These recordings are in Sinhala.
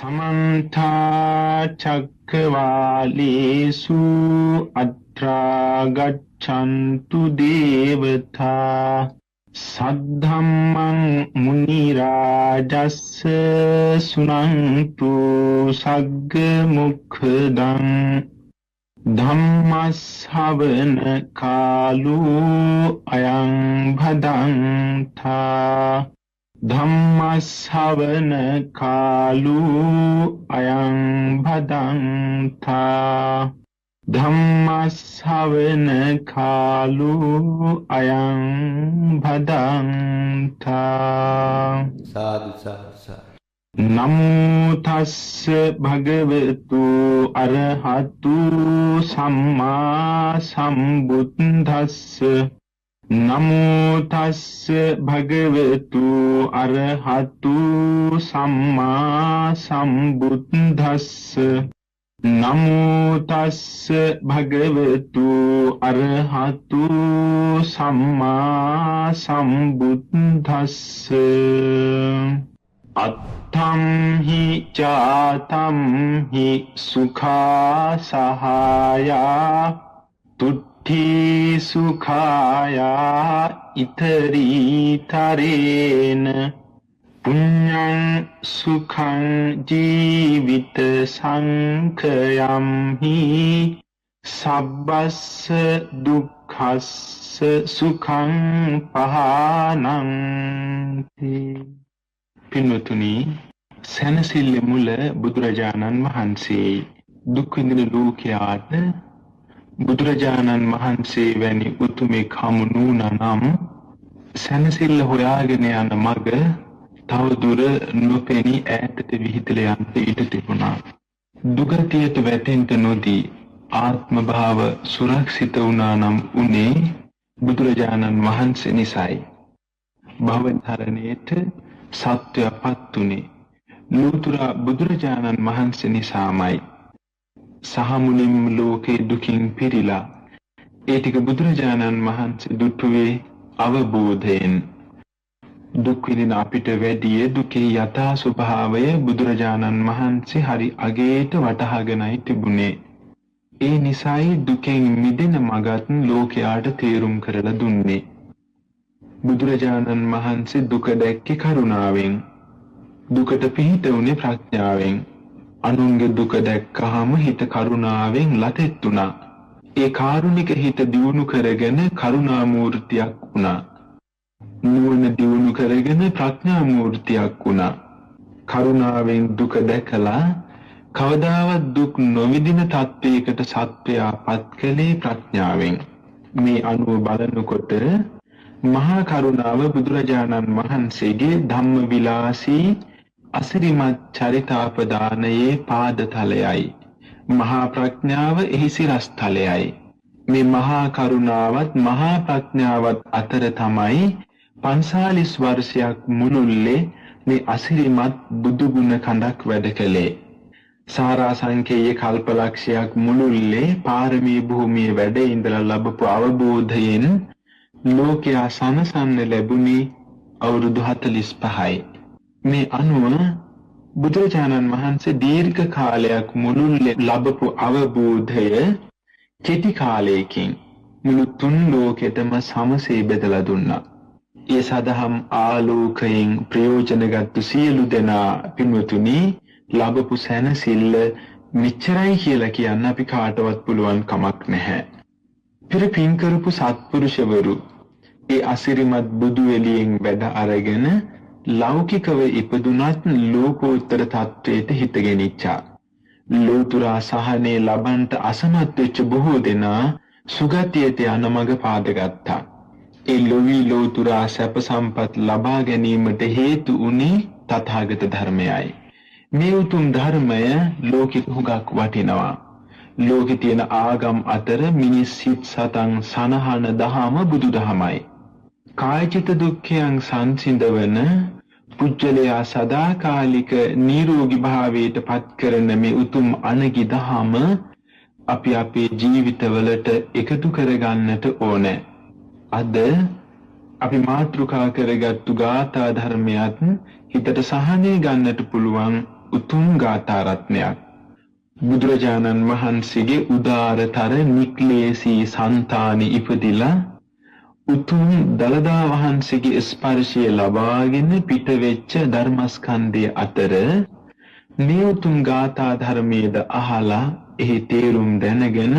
समन्ता चक्रवालेषु अत्रा गच्छन्तु देवता सद्धम्मं मुनिराजस्य सुनन्तु सग्गमुखदं धम्मश्रवण कालो अयं भदन्ता धम्मश्रवण कालो अयं भदन्ता धम्मश्रवण कालो अयं भदन्ता साधु साधु साधु नमो तस्स भगवतो अरहतो सम्मा सम्बुद्धस्स नमो तस्स भगवतो अरहतो सम्मा सम्बुद्धस्स नमो तस्स भगवतो अरहतो सम्मा सम्बुद्धस्स अत्थं हि चातं हि सुखा सहाया तुट्ठी सुखाया इतरीतरेण पुण्यं सुखं जीवित संखयं हि सब्बस्य दुःखस्य सुखं पहानन्ति පින්වතුනි සැනසෙල්ල මුල බුදුරජාණන් වහන්සේ දුක් විඳින ලෝකයාට බුදුරජාණන් වහන්සේ වැනි උතුමෙක් හමු නුනනම් සැනසෙල්ල හොයාගෙන යන මඟ තවදුර නොපෙනී ඈතට විහිදලා යන්න ඉඩ තිබුණා. දුගතියට වැටෙන්න නොදී ආත්ම භාව සුරක්ෂිත වුණා නම් උනේ බුදුරජාණන් වහන්සේ නිසායි. භවතරණේට සත්‍යපත් උනේ ලෝතුර බුදුරජාණන් වහන්සේ නිසාමයි. සහ මුලින්ම ලෝකේ දුකින් පිරීලා ඒ ටික බුදුරජාණන් වහන්සේ දුටුවේ අවබෝධයෙන්. දුක් විඳින අපිට වැඩි දුකේ යථා ස්වභාවය බුදුරජාණන් වහන්සේ හරි අගේට වටහාගෙනයි තිබුණේ. ඒ නිසායි දුකෙන් මිදෙන මගත් ලෝකයාට තේරුම් කරලා දුන්නේ. බුදුරජාණන් වහන්සේ දුක දැක්කේ කරුණාවෙන්. දුකට පිහිට වුණේ ප්‍රඥාවෙන්. අනුන්ගේ දුක දැක්කහම හිත කරුණාවෙන් ලතෙත් වුණා. ඒ කාරුණික හිත දියුණු කරගෙන කරුණා මූර්තියක් වුණා. නුවණ දියුණු කරගෙන ප්‍රඥා මූර්තියක් වුණා. කරුණාවෙන් දුක දැකලා කවදාවත් දුක් නොවිඳින තත්වයකට සත්වයා පත් කළේ ප්‍රඥාවෙන්. මේ අනුව බලනකොට මහා කරුණාව බුදුරජාණන් වහන්සේගේ ධම්ම විලාසී අසිරිමත් චරිතාපදානයේ පාදතලයයි. මහා ප්‍රඥාව එහි සිරස්තලයයි. මේ මහා කරුණාවත් මහා ප්‍රඥාවත් අතර තමයි 45 වර්ෂයක් මුළුල්ලේ මේ අසිරිමත් බුදු ගුණ කඳක් වැඩ කළේ. සාරාසංකේය කල්පලක්ෂයක් මුළුල්ලේ පාරමී භූමියේ වැඩ ඉඳලා ලැබපු අවබෝධයෙන් ලෝකයා සනසන්න ලැබුණේ අවුරුදු 45යි. මේ අනුව බුදුරජාණන් වහන්සේ දීර්ඝ කාලයක් මුළුල්ලේ ලැබපු අවබෝධය කෙටි කාලයකින් මුළු තුන් ලෝකෙටම සමසේ බෙදලා දුන්නා. ඒ සදහම් ආලෝකයෙන් ප්‍රයෝජනගත් සියලු දෙනා පින්වතුනි ලැබපු සැනසෙල්ල මෙච්චරයි කියලා කියන්න අපි කාටවත් පුළුවන් කමක් නැහැ. පෙර පින් කරපු සත්පුරුෂවරු ඒ අසිරිමත් බුදු එළියෙන් වැඩ අරගෙන ලෞකිකව ඉපදුනත් ලෝකෝත්තර තත්වයට හිත ගෙනිච්චා. ලෝතුරා සහනේ ලබන්ට අසමත් වෙච්ච බොහෝ දෙනා සුගතියට යන මඟ පාදගත්තා. ඒ ලෝවි ලෝතුරා සැප සම්පත් ලබා ගැනීමට හේතු උනේ තථාගත ධර්මයයි. මේ උතුම් ධර්මය ලෝකිත හුඟක් වටිනවා. ලෝකේ තියෙන ආගම් අතර මිනිස් සිත් සතන් සනහන දහම බුදුදහමයි. කායචිත දුක්ඛයන් සංසිඳවන පුජ්‍යලයා සදාකාලික නිරෝගී භාවයට පත් කරන මේ උතුම් අනගි දහම අපි අපේ ජීවිතවලට එකතු කරගන්නට ඕනේ. අද අපි මාතෘකා කරගත්තු ගාථා ධර්මයක් හිතට සහනය ගන්නට පුළුවන් උතුම් ගාථා රත්නයක්. බුදුරජාණන් වහන්සේගේ උදාරතර නික්ලේශී సంతානෙ ඉපදිලා උතුම් දලදා වහන්සේගේ ස්පර්ශය ලබාගෙන පිටවෙච්ච ධර්මස්කන්ධය අතර මේ උතුම් ගාථා ධර්මයේද අහලා එහි තේරුම් දැනගෙන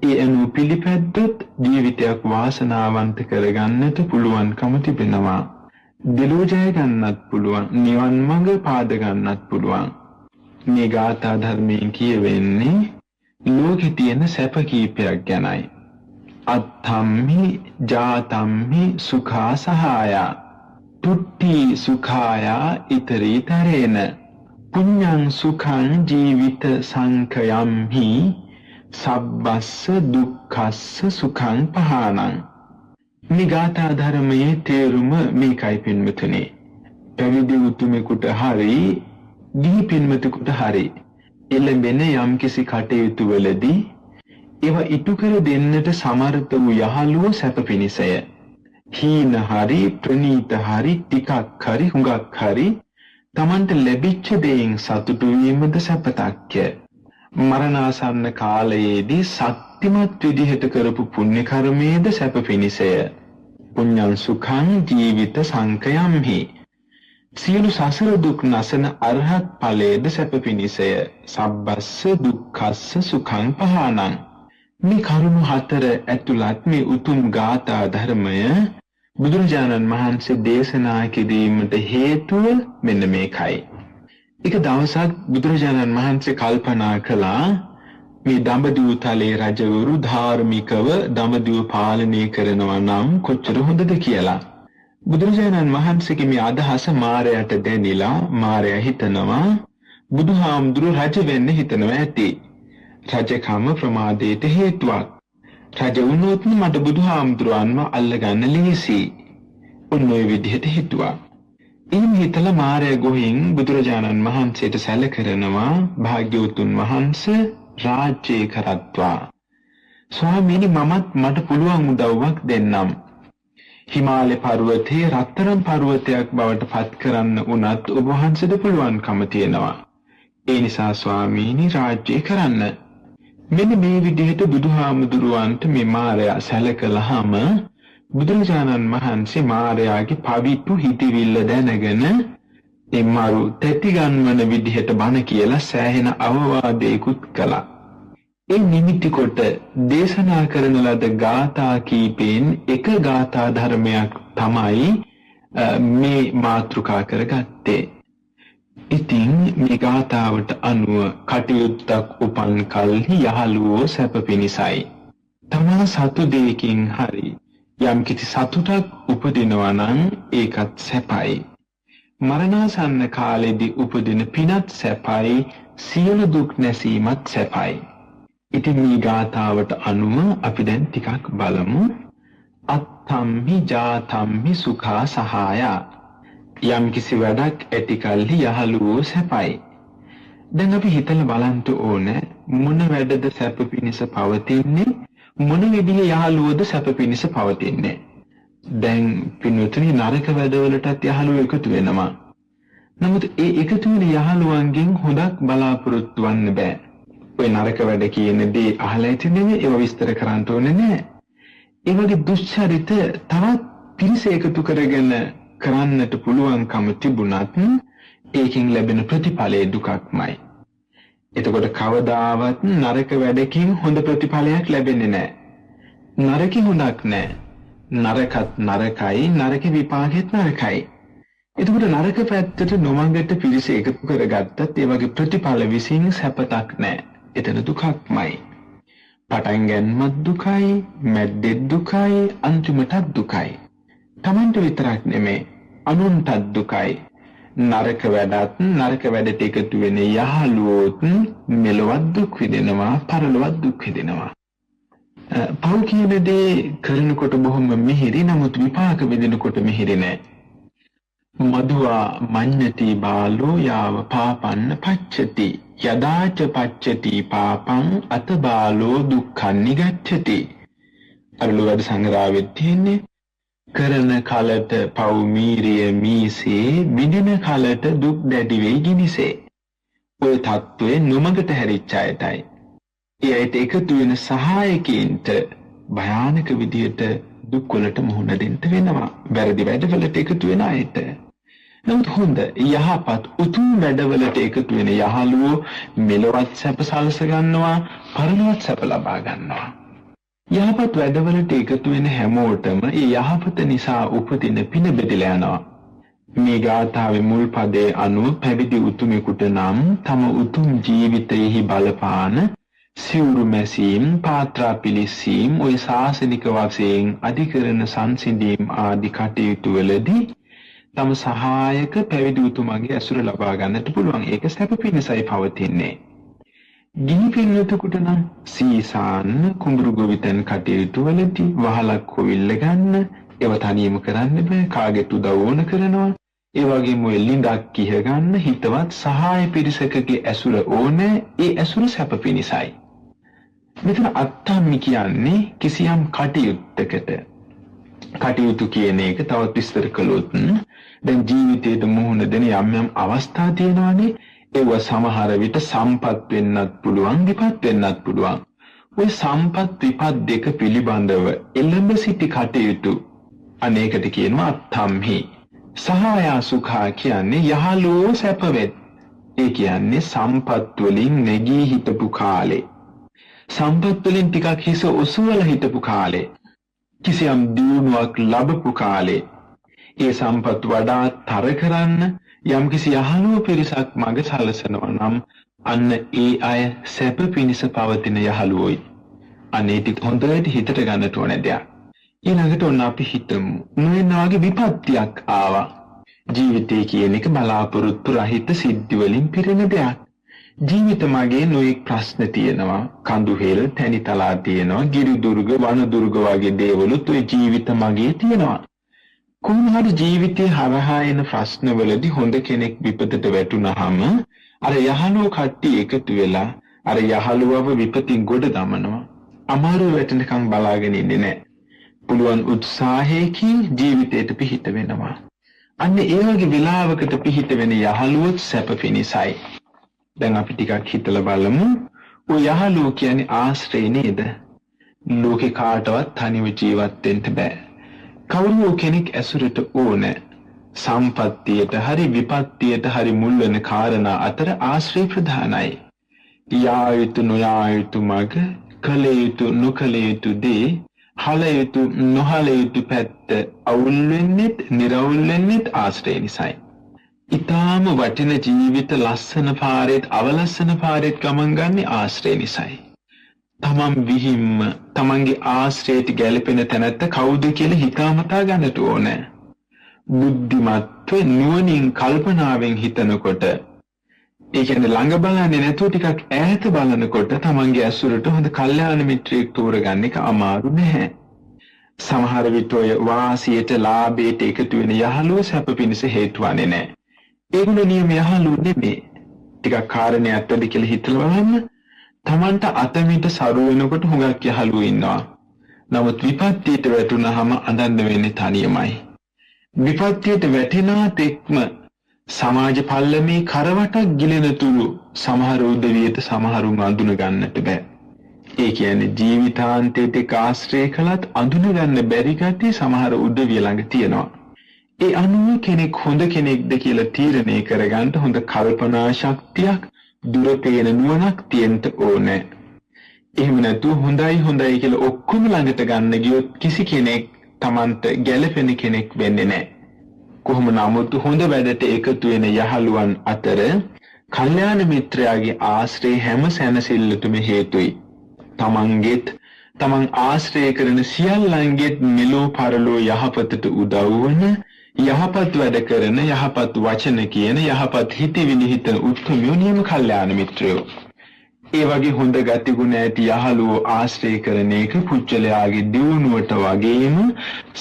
ඒ අනුව පිළිපැද්දොත් ජීවිතයක් වාසනාවන්ත කරගන්නට පුළුවන්කම තිබෙනවා. දිලෝ ජය ගන්නත් පුළුවන්, නිවන් මඟ පාද ගන්නත් පුළුවන්. මේ ගාථා ධර්මයෙන් කියවෙන්නේ ලෝකේ තියෙන සැප කීපයක් ගැනයි. අත්තම්හි ජාතම්හි සුඛා සහාය තුට්ටි සුඛායා ඉතරීතරේන පුඤ්ඤං සුඛං ජීවිත සංඛයම්හි සබ්බස්ස දුක්ඛස්ස සුඛං පහානං. මේ ගාථා ධර්මයේ තේරුම මේකයි පින්වතුනි. පැවිදි උතුමෙකුට හරි දී පින්වතුෙකුට හරි එළඹෙන යම්කිසි කටයුතු වලදී ඒවා ඉටු කර දෙන්නට සමර්ථ වූ යහළුව සැප පිණිසය. හීන හරි ප්‍රනීත හරි ටිකක් හරි හුඟක් හරි තමන්ට ලැබිච්ච දෙයින් සතුටු වීමද සැපතක්ය. මරණාසන්න කාලයේදී සත්‍යමත් විදිහට කරපු පුණ්‍ය කර්මයේද සැප පිණිසය. පුඤ්ඤං සුඛං ජීවිත සංඛයම්හි සියලු සසර දුක් නැසන අරහත් ඵලයේද සැප පිණිසය. සබ්බස්ස දුක්ඛස්ස සුඛං පහානං. මේ කරුණු හතර ඇතුළත් මේ උතුම් ගාථා ධර්මය බුදුරජාණන් වහන්සේ දේශනා කිරීමට හේතුව මෙන්න මේකයි. එක දවසක් බුදුරජාණන් වහන්සේ කල්පනා කළා මේ දඹදිව තලයේ රජවරු ධාර්මිකව දඹදිව පාලනය කරනවා නම් කොච්චර හොඳද කියලා. බුදුරජාණන් වහන්සේගේ මේ අදහස මාරයට දැනිලා මාරයා හිතනවා බුදුහාමුදුරු රජ වෙන්න හිතනවා ඇති. රජකම ප්‍රමාදයට හේතුවක්. රජ වුණොත් මට බුදුහාමුදුරන්ව අල්ලගන්න ලේසි. ඔන්න ඔය විදිහට හිතුවා. එහෙම හිතලා මාරයා ගොහින් බුදුරජාණන් වහන්සේට සැලකරනවා භාග්‍යවතුන් වහන්සේ රාජ්‍ය කරත්වා. ස්වාමීනි මට පුළුවන් උදව්වක් දෙන්නම්. හිමාලය පර්වතයේ රත්තරන් පර්වතයක් බවට පත් කරන්න උනත් ඔබ වහන්සේට පුළුවන්කම තියෙනවා. ඒ නිසා ස්වාමීනි රාජ්‍ය කරන්න. මෙන්න මේ විදිහට බුදුහාමුදුරුවන්ට මේ මාරයා සැලකලාම බුදුරජාණන් වහන්සේ මාරයාගේ පවිතු හිතවිල්ල දැනගෙන එම්මරු තැති ගන්වන විදිහට බණ කියලා සෑහෙන අවවාදයකුත් කළා. ඒ නිමිති කොට දේශනා කරන ලද ගාථා කීපෙන් එක ගාථා ධර්මයක් තමයි මේ මාතෘකා කරගත්තේ. ඉතින් මේ ගාථාවට අනුව කටයුත්තක් උපන් කල්හි යහළුවෝ සැප පිණිසයි. තමා සතු දෙයකින් හරි යම් කිසි සතුටක් උපදිනවා නම් ඒකත් සැපයි. මරණාසන්න කාලෙදී උපදින පිනත් සැපයි, සියලු දුක් නැසීමත් සැපයි. ඉතින් මේ ගාථාවට අනුව අපි දැන් ටිකක් බලමු. අත්තම්හි ජාතම්හි සුඛා සහාය. යම් කිසි වැඩක් ඇති කල්හි යහළුවෝ සැපයි. දැන් අපි හිතලා බලන්න ඕනේ මොන වැඩද සැප පිණිස පවතින්නේ, මොන විදිහේ යහළුවෝද සැප පිණිස පවතින්නේ. දැන් පින්වතුනි නරක වැඩවලටත් යහළුවෝ එකතු වෙනවා. නමුත් ඒ එකතු වෙන යහළුවන්ගෙන් හොදක් බලාපොරොත්තු වෙන්න බෑ. ඔය නරක වැඩ කියන දේ අහලා ඉතින්නේ ඒව විස්තර කරන්න ඕනේ නෑ. ඒ වගේ දුෂ්චරිත තවත් පිරිස එකතු කරගෙන කරන්නට පුළුවන්කම තිබුණත් ඒකෙන් ලැබෙන ප්‍රතිඵලය දුකක්මයි. එතකොට කවදාවත් නරක වැඩකින් හොඳ ප්‍රතිඵලයක් ලැබෙන්නේ නැහැ. නරකෙ හොඳක් නැහැ. නරකත් නරකයි, නරක විපාකෙත් නරකයි. එතකොට නරක පැත්තට නොමඟට පිරිස එකතු කරගත්තත් ඒ වගේ ප්‍රතිඵල විසින් සැපතක් නැහැ. එතන දුකක්මයි. පටන් ගැනීමත් දුකයි, මැද්දෙත් දුකයි, අන්තිමටත් දුකයි. තමන්ට විතරක් නෙමෙයි අනුන්ටත් දුකයි. නරක වැඩත් නරක වැඩට එකතු වෙන යහළුවොත් මෙලොවත් දුක් විඳිනවා, පරලොවත් දුක් විඳිනවා. පව් කියන දේ කරනකොට බොහොම මිහිරි, නමුත් විපාක විඳිනකොට මිහිරි නෑ. මදුවා මඤ්ඤති බාලෝ යාව පාපන්න පච්චති යදාච පච්චති පාපං අත බාලෝ දුක්ඛං නිගච්ඡති. අරලුවද සංග්‍රහවෙත් තියෙන්නේ කරන කලට පව් මීරිය මීසේ, විඳින කලට දුක් දැඩි වෙයි ගිනිසේ. ඔය තත්ත්වයේ නොමඟට හැරිච්ච අයටයි. ඒ අයට එකතු වෙන සහායකයින්ට භයානක විදියට දුක්වලට මුහුණ දෙන්න වෙනවා. වැරදි වැඩවලට එකතු වෙන අයට. නමුත් හොඳ යහපත් උතුම් වැඩවලට එකතු වෙන යහළුවෝ මෙලොවත් සැප සලස ගන්නවා, පරලොවත් සැප ලබා ගන්නවා. යහපත් වැඩවලට එකතු වෙන හැමෝටම ඒ යහපත නිසා උපදින පින බෙදලා යනවා. මේ ගාථාවේ මුල් පදයේ අනුව පැවිදි උතුමෙකුට නම් තම උතුම් ජීවිතයෙහි බලපාන සිවුරු මැසීම්, පාත්‍රා පිළිස්සීම්, ওই ශාසනික වශයෙන් අධිකරණ සංසිඳීම් ආදී කටයුතු වලදී තම සහායක පැවිදි උතුමගේ ඇසුර ලබා ගන්නට පුළුවන්. ඒක සැප පිණිසයි පවතින්නේ. ගිහි පින්වතුන්ට නම් සීසාන් කුඹුරු ගොවිතැන් කටයුතු වලදී වහලක් කොවිල්ල ගන්න, ඒව තනියම කරන්න බෑ. කාගෙත් උදව් ඕන කරනවා. ඒ වගේම ඔය ලිඳක් කිහ ගන්න හිතවත් සහාය පිරිසකගේ ඇසුර ඕනේ. ඒ ඇසුර සැප පිණිසයි. මෙතන අත්තම්මි කියන්නේ කිසියම් කටයුත්තකට. කටයුතු කියන එක තවත් විස්තර කළොත් දැන් ජීවිතයේ මුහුණ දෙන යම් යම් අවස්ථා තියෙනවානේ. ඒව සමහර විට සම්පත් වෙන්නත් පුළුවන්, විපත් වෙන්නත් පුළුවන්. ওই සම්පත් විපත් දෙක පිළිබඳව එළඹ සිටි කටයුතු අනේකට කියනවා අත්තම්හි. සහාය සුඛා කියන්නේ යහලෝ සැපවෙත්. ඒ කියන්නේ සම්පත් වලින් නැගී හිටපු කාලේ. සම්පත් වලින් ටිකක් හිස ඔසවලා හිටපු කාලේ. කිසියම් දියුණුවක් ලැබපු කාලේ. ඒ සම්පත් වඩා තර කරන්න යම් කිසි යහළුව පිරිසක් මඟ සලසනවා නම් අන්න ඒ අය සැප පිණිස පවතින යහළුවෝයි. අනේ ටික හොඳට හිතට ගන්නට ඕන දෙයක්. ඊළඟට ඔන්න අපි හිතමු නොයනාගේ විපත්තියක් ආවා. ජීවිතය කියන එක බලාපොරොත්තු රහිත සිද්ධි වලින් පිරෙන දෙයක්. ජීවිත මාගේ නොයෙක් ප්‍රශ්න තියෙනවා. කඳු හෙල්, තැනි තලා තියෙනවා, ගිරි දුර්ග, වන දුර්ග වගේ දේවලුත් ඔය ජීවිත මාගේ තියෙනවා. කොහොම හරි ජීවිතේ හරහා එන ප්‍රශ්නවලදී හොඳ කෙනෙක් විපතට වැටුනහම අර යහළුව කට්ටිය එකතු වෙලා අර යහළුවව විපතින් ගොඩ දමනවා. අමාරු වැටෙනකම් බලාගෙන ඉන්නේ නැහැ. පුළුවන් උත්සාහයකින් ජීවිතයට පිහිට වෙනවා. අන්න ඒ වගේ වෙලාවකට පිහිට වෙන යහළුවොත් සැප පිණිසයි. දැන් අපි ටිකක් හිතලා බලමු. ඔය යහළුව කියන්නේ ආශ්‍රය නේද? ලෝකේ කාටවත් තනිව ජීවත් වෙන්න බෑ. කවුරු කෙනෙක් ඇසුරට ඕනේ. සම්පත්තියට හරි විපත්තියට හරි මුල් වෙන කාරණා අතර ආශ්‍රය ප්‍රධානයි. යා යුතු නොයා යුතු මග, කල යුතු නොකල යුතු දේ, හල යුතු නොහල යුතු පැත්ත අවුල් වෙන්නෙත් නිරවුල් වෙන්නෙත් ආශ්‍රය නිසායි. ඊටාම වටින ජීවිත ලස්සන පාරේත් අවලස්සන පාරේත් ගමන් ගන්නේ ආශ්‍රය නිසායි. තමන් විහිම්ම තමන්ගේ ආශ්‍රයයට ගැලපෙන තැනැත්ත කවුද කියලා හිතාමතා ගන්නට ඕනේ. බුද්ධිමත්ව නුවණින් කල්පනාවෙන් හිතනකොට, ඒ කියන්නේ ළඟ බලන්නේ නැතුව ටිකක් ඈත බලනකොට තමන්ගේ ඇසුරට හොඳ කල්යාණ මිත්‍රයෙක් තෝරගන්න එක අමාරු නැහැ. සමහර විට ඔය වාසියට ලාභයට එකතු වෙන යහළුව සැප පිණිස හේතු වන්නේ නැහැ. ඒගොල්ලෝ නියම යහළුව නෙමෙයි. ටිකක් කාරණේ ඇත්තද කියලා හිතලා බලන්න. තමන්ට අතමිට සරු වෙනකොට හුඟක් යහළුවෝ ඉන්නවා. නමුත් විපත්තියට වැටුනහම අඳන්න වෙන්නේ තනියමයි. විපත්තියට වැටෙනා තෙක්ම සමාජ පල්ලමේ කරවටක් ගිලෙන තුරු සමහර උදවියට සමහරුන් අඳුන ගන්නට බෑ. ඒ කියන්නේ ජීවිතාන්තයට ආශ්‍රය කළත් අඳුන ගන්න බැරි ගැටි සමහර උදවිය ළඟ තියෙනවා. ඒ අනුව කෙනෙක් හොඳ කෙනෙක්ද කියලා තීරණය කරගන්න හොඳ කල්පනා ශක්තියක්, දුර පේන නුවණක් තියෙන්න ඕනේ. එහෙම නැතුව හොඳයි කියලා ඔක්කොම ළඟට ගන්න ගියොත් කිසි කෙනෙක් Tamanට ගැළපෙන කෙනෙක් වෙන්නේ නැහැ. කොහොම නමුත් හොඳ වැඩට එකතු වෙන යහළුවන් අතර කල්යාණ මිත්‍රයාගේ ආශ්‍රය හැම සැනසෙල්ලටම හේතුයි. තමන් ආශ්‍රය කරන සියල්ලන්ගේත් මෙලෝ පරලෝ යහපතට උදව් වන, යහපත් වැඩ කරන, යහපත් වචන කියන, යහපත් හිතවිලි හිතන උත්තරමියෝ නියම කල්යාණ මිත්‍රයෝ. ඒ වගේ හොඳ ගතිගුණ ඇති යහළුවෝ ආශ්‍රය කරන එක පුච්චලයාගේ දියුණුවට වගේම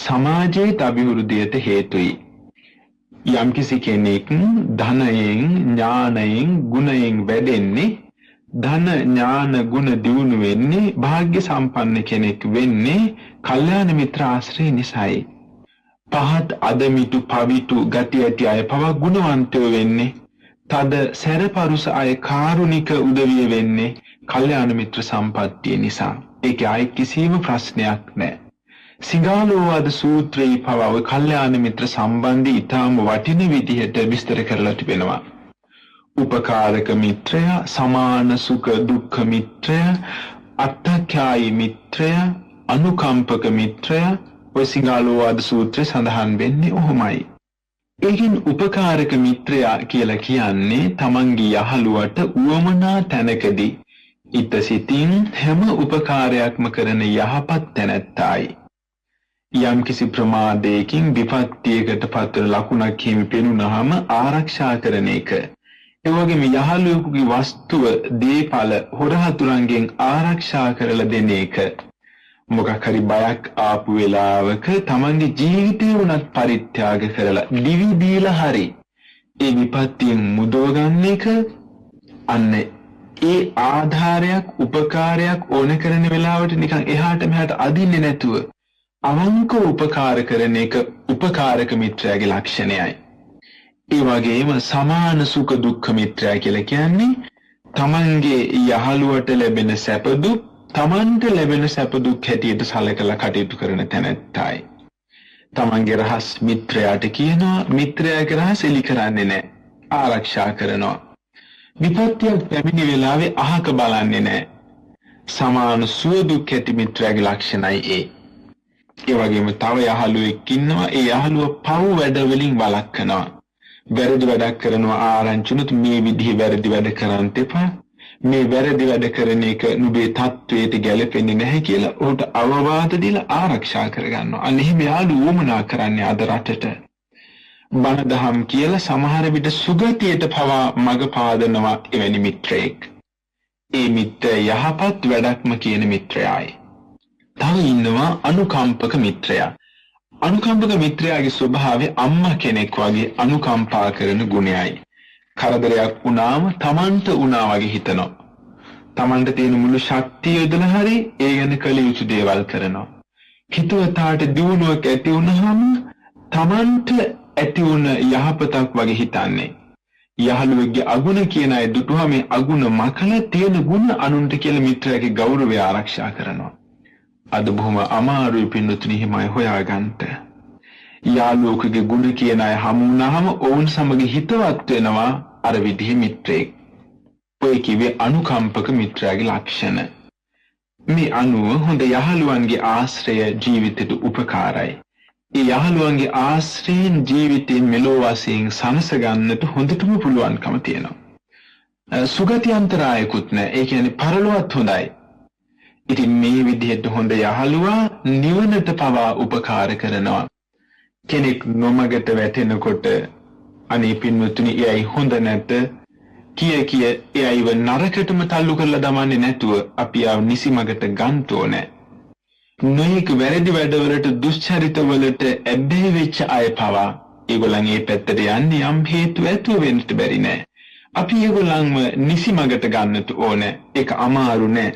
සමාජයේ අභිවෘද්ධියට හේතුයි. යම්කිසි කෙනෙක් ධනයෙන්, ඥානයෙන්, ගුණයෙන් වැඩෙන්නේ, ධන ඥාන ගුණ දියුණු වෙන්නේ, භාග්‍ය සම්පන්න කෙනෙක් වෙන්නේ කල්යාණ මිත්‍ර ආශ්‍රය නිසායි. පහත් අදමිතු පවිතු ගති ඇති අය පවා ගුණවන්තයෝ වෙන්නේ තද සැරපරුස අය කාරුණික උදවිය වෙන්නේ කල්යාණ මිත්‍ර සම්පත්තිය නිසා. ඒකේ ආයි කිසිම ප්‍රශ්නයක් නැහැ. සිඟාලෝවාද සූත්‍රයේ පවා ඔය කල්යාණ මිත්‍ර සම්බන්ධී ඊටාම වටින විදිහට විස්තර කරලා තිබෙනවා. උපකාරක මිත්‍රය, සමාන සුඛ දුක්ඛ මිත්‍රය, අට්ඨක්ඛායි මිත්‍රය, අනුකම්පක මිත්‍රය ඔය සිඟාලෝවාද සූත්‍රයේ සඳහන් වෙන්නේ ඔහොමයි. ඒකින් උපකාරක මිත්‍රයා කියලා කියන්නේ තමන්ගේ යහළුවට උවමනා තැනකදී ඉත සිතින් හැම උපකාරයක්ම කරන යහපත් තැනැත්තායි. යම් කිසි ප්‍රමාදයකින් විපත්තියකට පතර ලකුණක් හිමි පෙනුනහම ආරක්ෂා කරන එක. ඒ වගේම යහළුවෙකුගේ වස්තුව, දීපල හොරහතුරන්ගෙන් ආරක්ෂා කරලා දෙන එක. මොකක් හරි බයක් ආපු වෙලාවක තමන්ගේ ජීවිතය උනත් පරිත්‍යාග කරලා දිවි දීලා හරි ඒ විපත්තියෙන් මුදව ගන්න එක අන්න ඒ ආධාරයක් උපකාරයක් ඕන කරන වෙලාවට නිකන් එහාට මෙහාට අදින්නේ නැතුව අවංක උපකාර කරන එක උපකාරක මිත්‍රයාගේ ලක්ෂණයයි. ඒ වගේම සමාන සුඛ දුක්ඛ මිත්‍රයා කියලා කියන්නේ තමන්ගේ යහළුවට ලැබෙන සැප දුක් තමන්ට ලැබෙන සැප දුක් හැටියට සැලකලා කටයුතු කරන තැනැත්තයි. තමන්ගේ රහස් මිත්‍රයාට කියනවා, මිත්‍රයාගේ රහස් එලි කරන්නේ නැහැ. ආරක්ෂා කරනවා. විපත්තියක් පැමිණි වෙලාවේ අහක බලන්නේ නැහැ. සමාන සුව දුක් ඇති මිත්‍රයාගේ ලක්ෂණයි ඒ. ඒ වගේම තව යහළුවෙක් ඉන්නවා. ඒ යහළුව පව් වැඩ වලින් වළක්වනවා. වැරදි වැඩක් කරනවා ආරංචිනුත් මේ විදිහේ වැරදි වැඩ කරන්න එපා. මේ වැරදි වැඩ කරන එක නුඹේ තත්වයට ගැලපෙන්නේ නැහැ කියලා ඔහුට අවවාද දීලා ආරක්ෂා කරගන්නවා. අන්න එහෙම යාළුවෝ වමනා කරන්නේ අද රටට. බණ දහම් කියලා සමහර විට සුගතියට පවා මඟ පාදනවා එවැනි මිත්‍රයෙක්. ඒ මිත්‍ර යහපත් වැඩක්ම කියන මිත්‍රයයි. තව ඉන්නවා අනුකම්පක මිත්‍රයා. අනුකම්පක මිත්‍රයාගේ ස්වභාවය අම්මා කෙනෙක් වගේ අනුකම්පා කරන ගුණයයි. කරදරයක් වුණාම තමන්ට වුණා වගේ හිතනවා. තමන්ට තියෙන මුළු ශක්තිය යොදලා හරි ඒ ගැන කළ යුතු දේවල් කරනවා. හිතවතාට දියුණුවක් ඇති වුණාම තමන්ට ඇති වුණ යහපතක් වගේ හිතන්නේ. යහළුවෙක්ගේ අගුණ කියන අය දුටුවා මේ අගුණ මකලා තියෙන ගුණ අනුන්ට කියලා මිත්‍රයාගේ ගෞරවය ආරක්ෂා කරනවා. අද බොහොම අමාරුයි පින්නතුනි හිමයි හොයාගන්නට. යාළුවෙකුගේ ගුණ කියන අය හමු වුණාම ඔවුන් සමග හිතවත් වෙනවා අර විදිහේ මිත්‍රයෙක්. ඔය කිව්වේ අනුකම්පක මිත්‍රයාගේ ලක්ෂණ. මේ අනුව හොඳ යහළුවන්ගේ ආශ්‍රය ජීවිතයට උපකාරයි. ඒ යහළුවන්ගේ ආශ්‍රයෙන් ජීවිතේ මෙලෝ වශයෙන් සනස ගන්නට හොඳටම පුළුවන්කම තියෙනවා. සුගතියන්තරායකුත් නැහැ. ඒ කියන්නේ පරලොවත් හොඳයි. ඉතින් මේ විදිහට හොඳ යහළුවා නිවනට පවා උපකාර කරනවා. කෙනෙක් නොමගට වැටෙනකොට අනේ පින්වතුනි එයයි හොඳ නැත කිය එයයිව නරකටම තල්ලු කරලා දමන්නේ නැතුව අපි ආව නිසිමගට ගන්න ඕනේ. නොයෙක් වැරදි වැඩවලට දුෂ්චරිතවලට ඇබ්බැහි වෙච්ච අය පවා ඒගොල්ලන් ඒ පැත්තට යන්නේ යම් හේතු ඇතුව වෙන්න බැරි නෑ. අපි ඒගොල්ලන්ව නිසිමගට ගන්නට ඕනේ. ඒක අමාරු නෑ.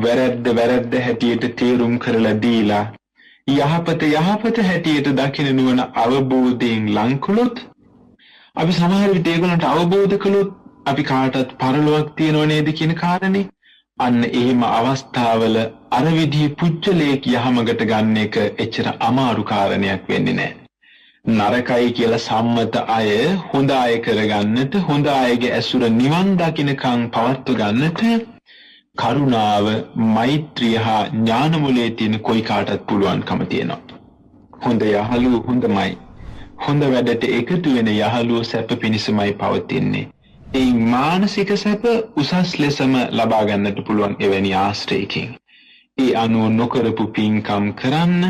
වැරද්ද හැටියට තේරුම් කරලා දීලා යහපත හැටියට දකින නුවණ අවබෝධයෙන් ලංකොලොත් අපි සමහර විට ඒගොල්ලන්ට අවබෝධ කළොත් අපි කාටත් පරලොවක් තියෙනව නේද කියන කාරණේ අන්න එහෙම අවස්ථාවල අර විදිහේ පුච්චලයක් යහමගට ගන්න එක එච්චර අමාරු කාරණයක් වෙන්නේ නැහැ. නරකයි කියලා සම්මත අය හොඳ අය කරගන්නට හොඳ අයගේ ඇසුර නිවන් දකින්නකම් පවත්ව ගන්නට කරුණාව, මෛත්‍රිය හා ඥාන මුලයේ තියෙන කොයි කාටත් පුළුවන්කම තියෙනවා. හොඳ යහළුවෝ හොඳමයි. හොඳ වැඩට එකතු වෙන යහළුවෝ සැප පිණිසමයි පවතින්නේ. ඒ මානසික සැප උසස් ලෙසම ලබා ගන්නට පුළුවන් එවැනි ආශ්‍රයකින්. ඒ අනුව නොකරපු පින්කම් කරන්න,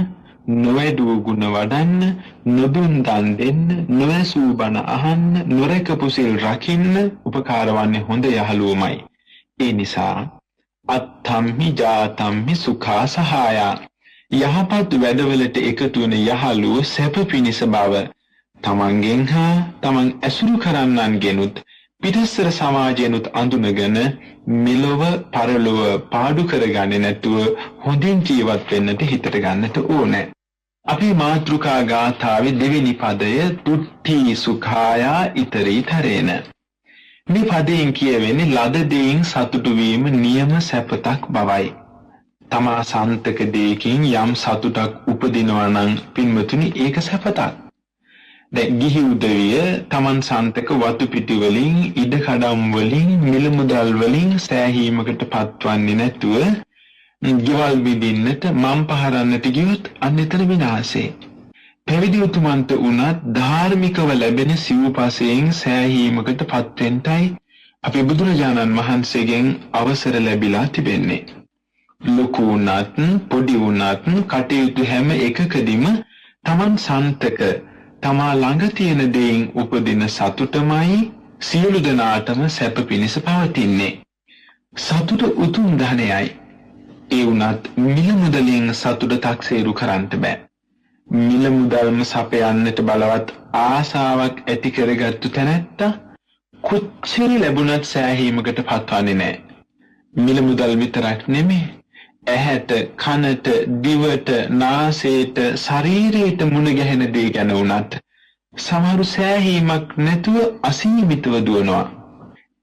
නොවැඩූ ගුණ වඩන්න, නොදුන් දන් දෙන්න, නොඇසූ බණ අහන්න, නොරැකපු සිල් රකින්න උපකාර වන්නේ හොඳ යහළුවෝමයි. ඒ නිසා අත්තම්හි ජාතම්හි සුඛා සහායා යහපත් වැඩවලට එකතු වෙන යහළුව සැප පිණිස බව තමන්ගෙන් හා තමන් ඇසුරු කරන්නන්ගෙනුත් පිටස්තර සමාජයෙනුත් අඳුනගෙන මෙලොව පරලොව පාඩු කරගන්නේ නැතුව හොඳින් ජීවත් වෙන්නට හිතට ගන්නට ඕනේ. අපි මාතෘකා ගාථාවේ දෙවෙනි පදය තුට්ටි සුඛායා ඊතරීතරේන මේ පදයෙන් කියවෙන්නේ ලද දෙයින් සතුටු වීම නියම සැපතක් බවයි. තමා සන්තක දෙයකින් යම් සතුටක් උපදිනවා නම් පින්වතුනි ඒක සැපතක්. දැන් ගිහි උදවිය තමන් සන්තක වතු පිටි වලින් ඉඩකඩම් වලින් මිල මුදල් වලින් සෑහීමකට පත්වන්නේ නැතුව ගෙවල් බිඳින්නට මම් පහරන්නට ගියොත් අන්න එතන විනාශේ. පැවිදි උතුමන්ට උනත් ධාර්මිකව ලැබෙන සිව්පසයෙන් සෑහීමකට පත්වෙන්නයි අපේ බුදුරජාණන් වහන්සේගෙන් අවසර ලැබිලා තිබෙන්නේ. ලොකු උනත් පොඩි උනත් කටයුතු හැම එකකදීම තමන් සන්තක තමා ළඟ තියෙන දෙයින් උපදින සතුටමයි සියලු දෙනාටම සැප පිණිස පවතින්නේ. සතුට උතුම් ධනයයි. ඒ වුණත් මිල මුදලින් සතුට taksේරු කරන්නට බෑ. මිල මුදල්ම සපයන්නට බලවත් ආසාවක් ඇති කරගත්තු තැනැත්තා කොච්චර ලැබුණත් සෑහීමකට පත්වන්නේ නැහැ. මිල මුදල් විතරක් නෙමෙයි ඇහැට කනට දිවට නාසයට ශරීරයට මුණ ගැහෙන දේ ගැන වුණත් සමහරු සෑහීමක් නැතුව අසීමිතව දුවනවා.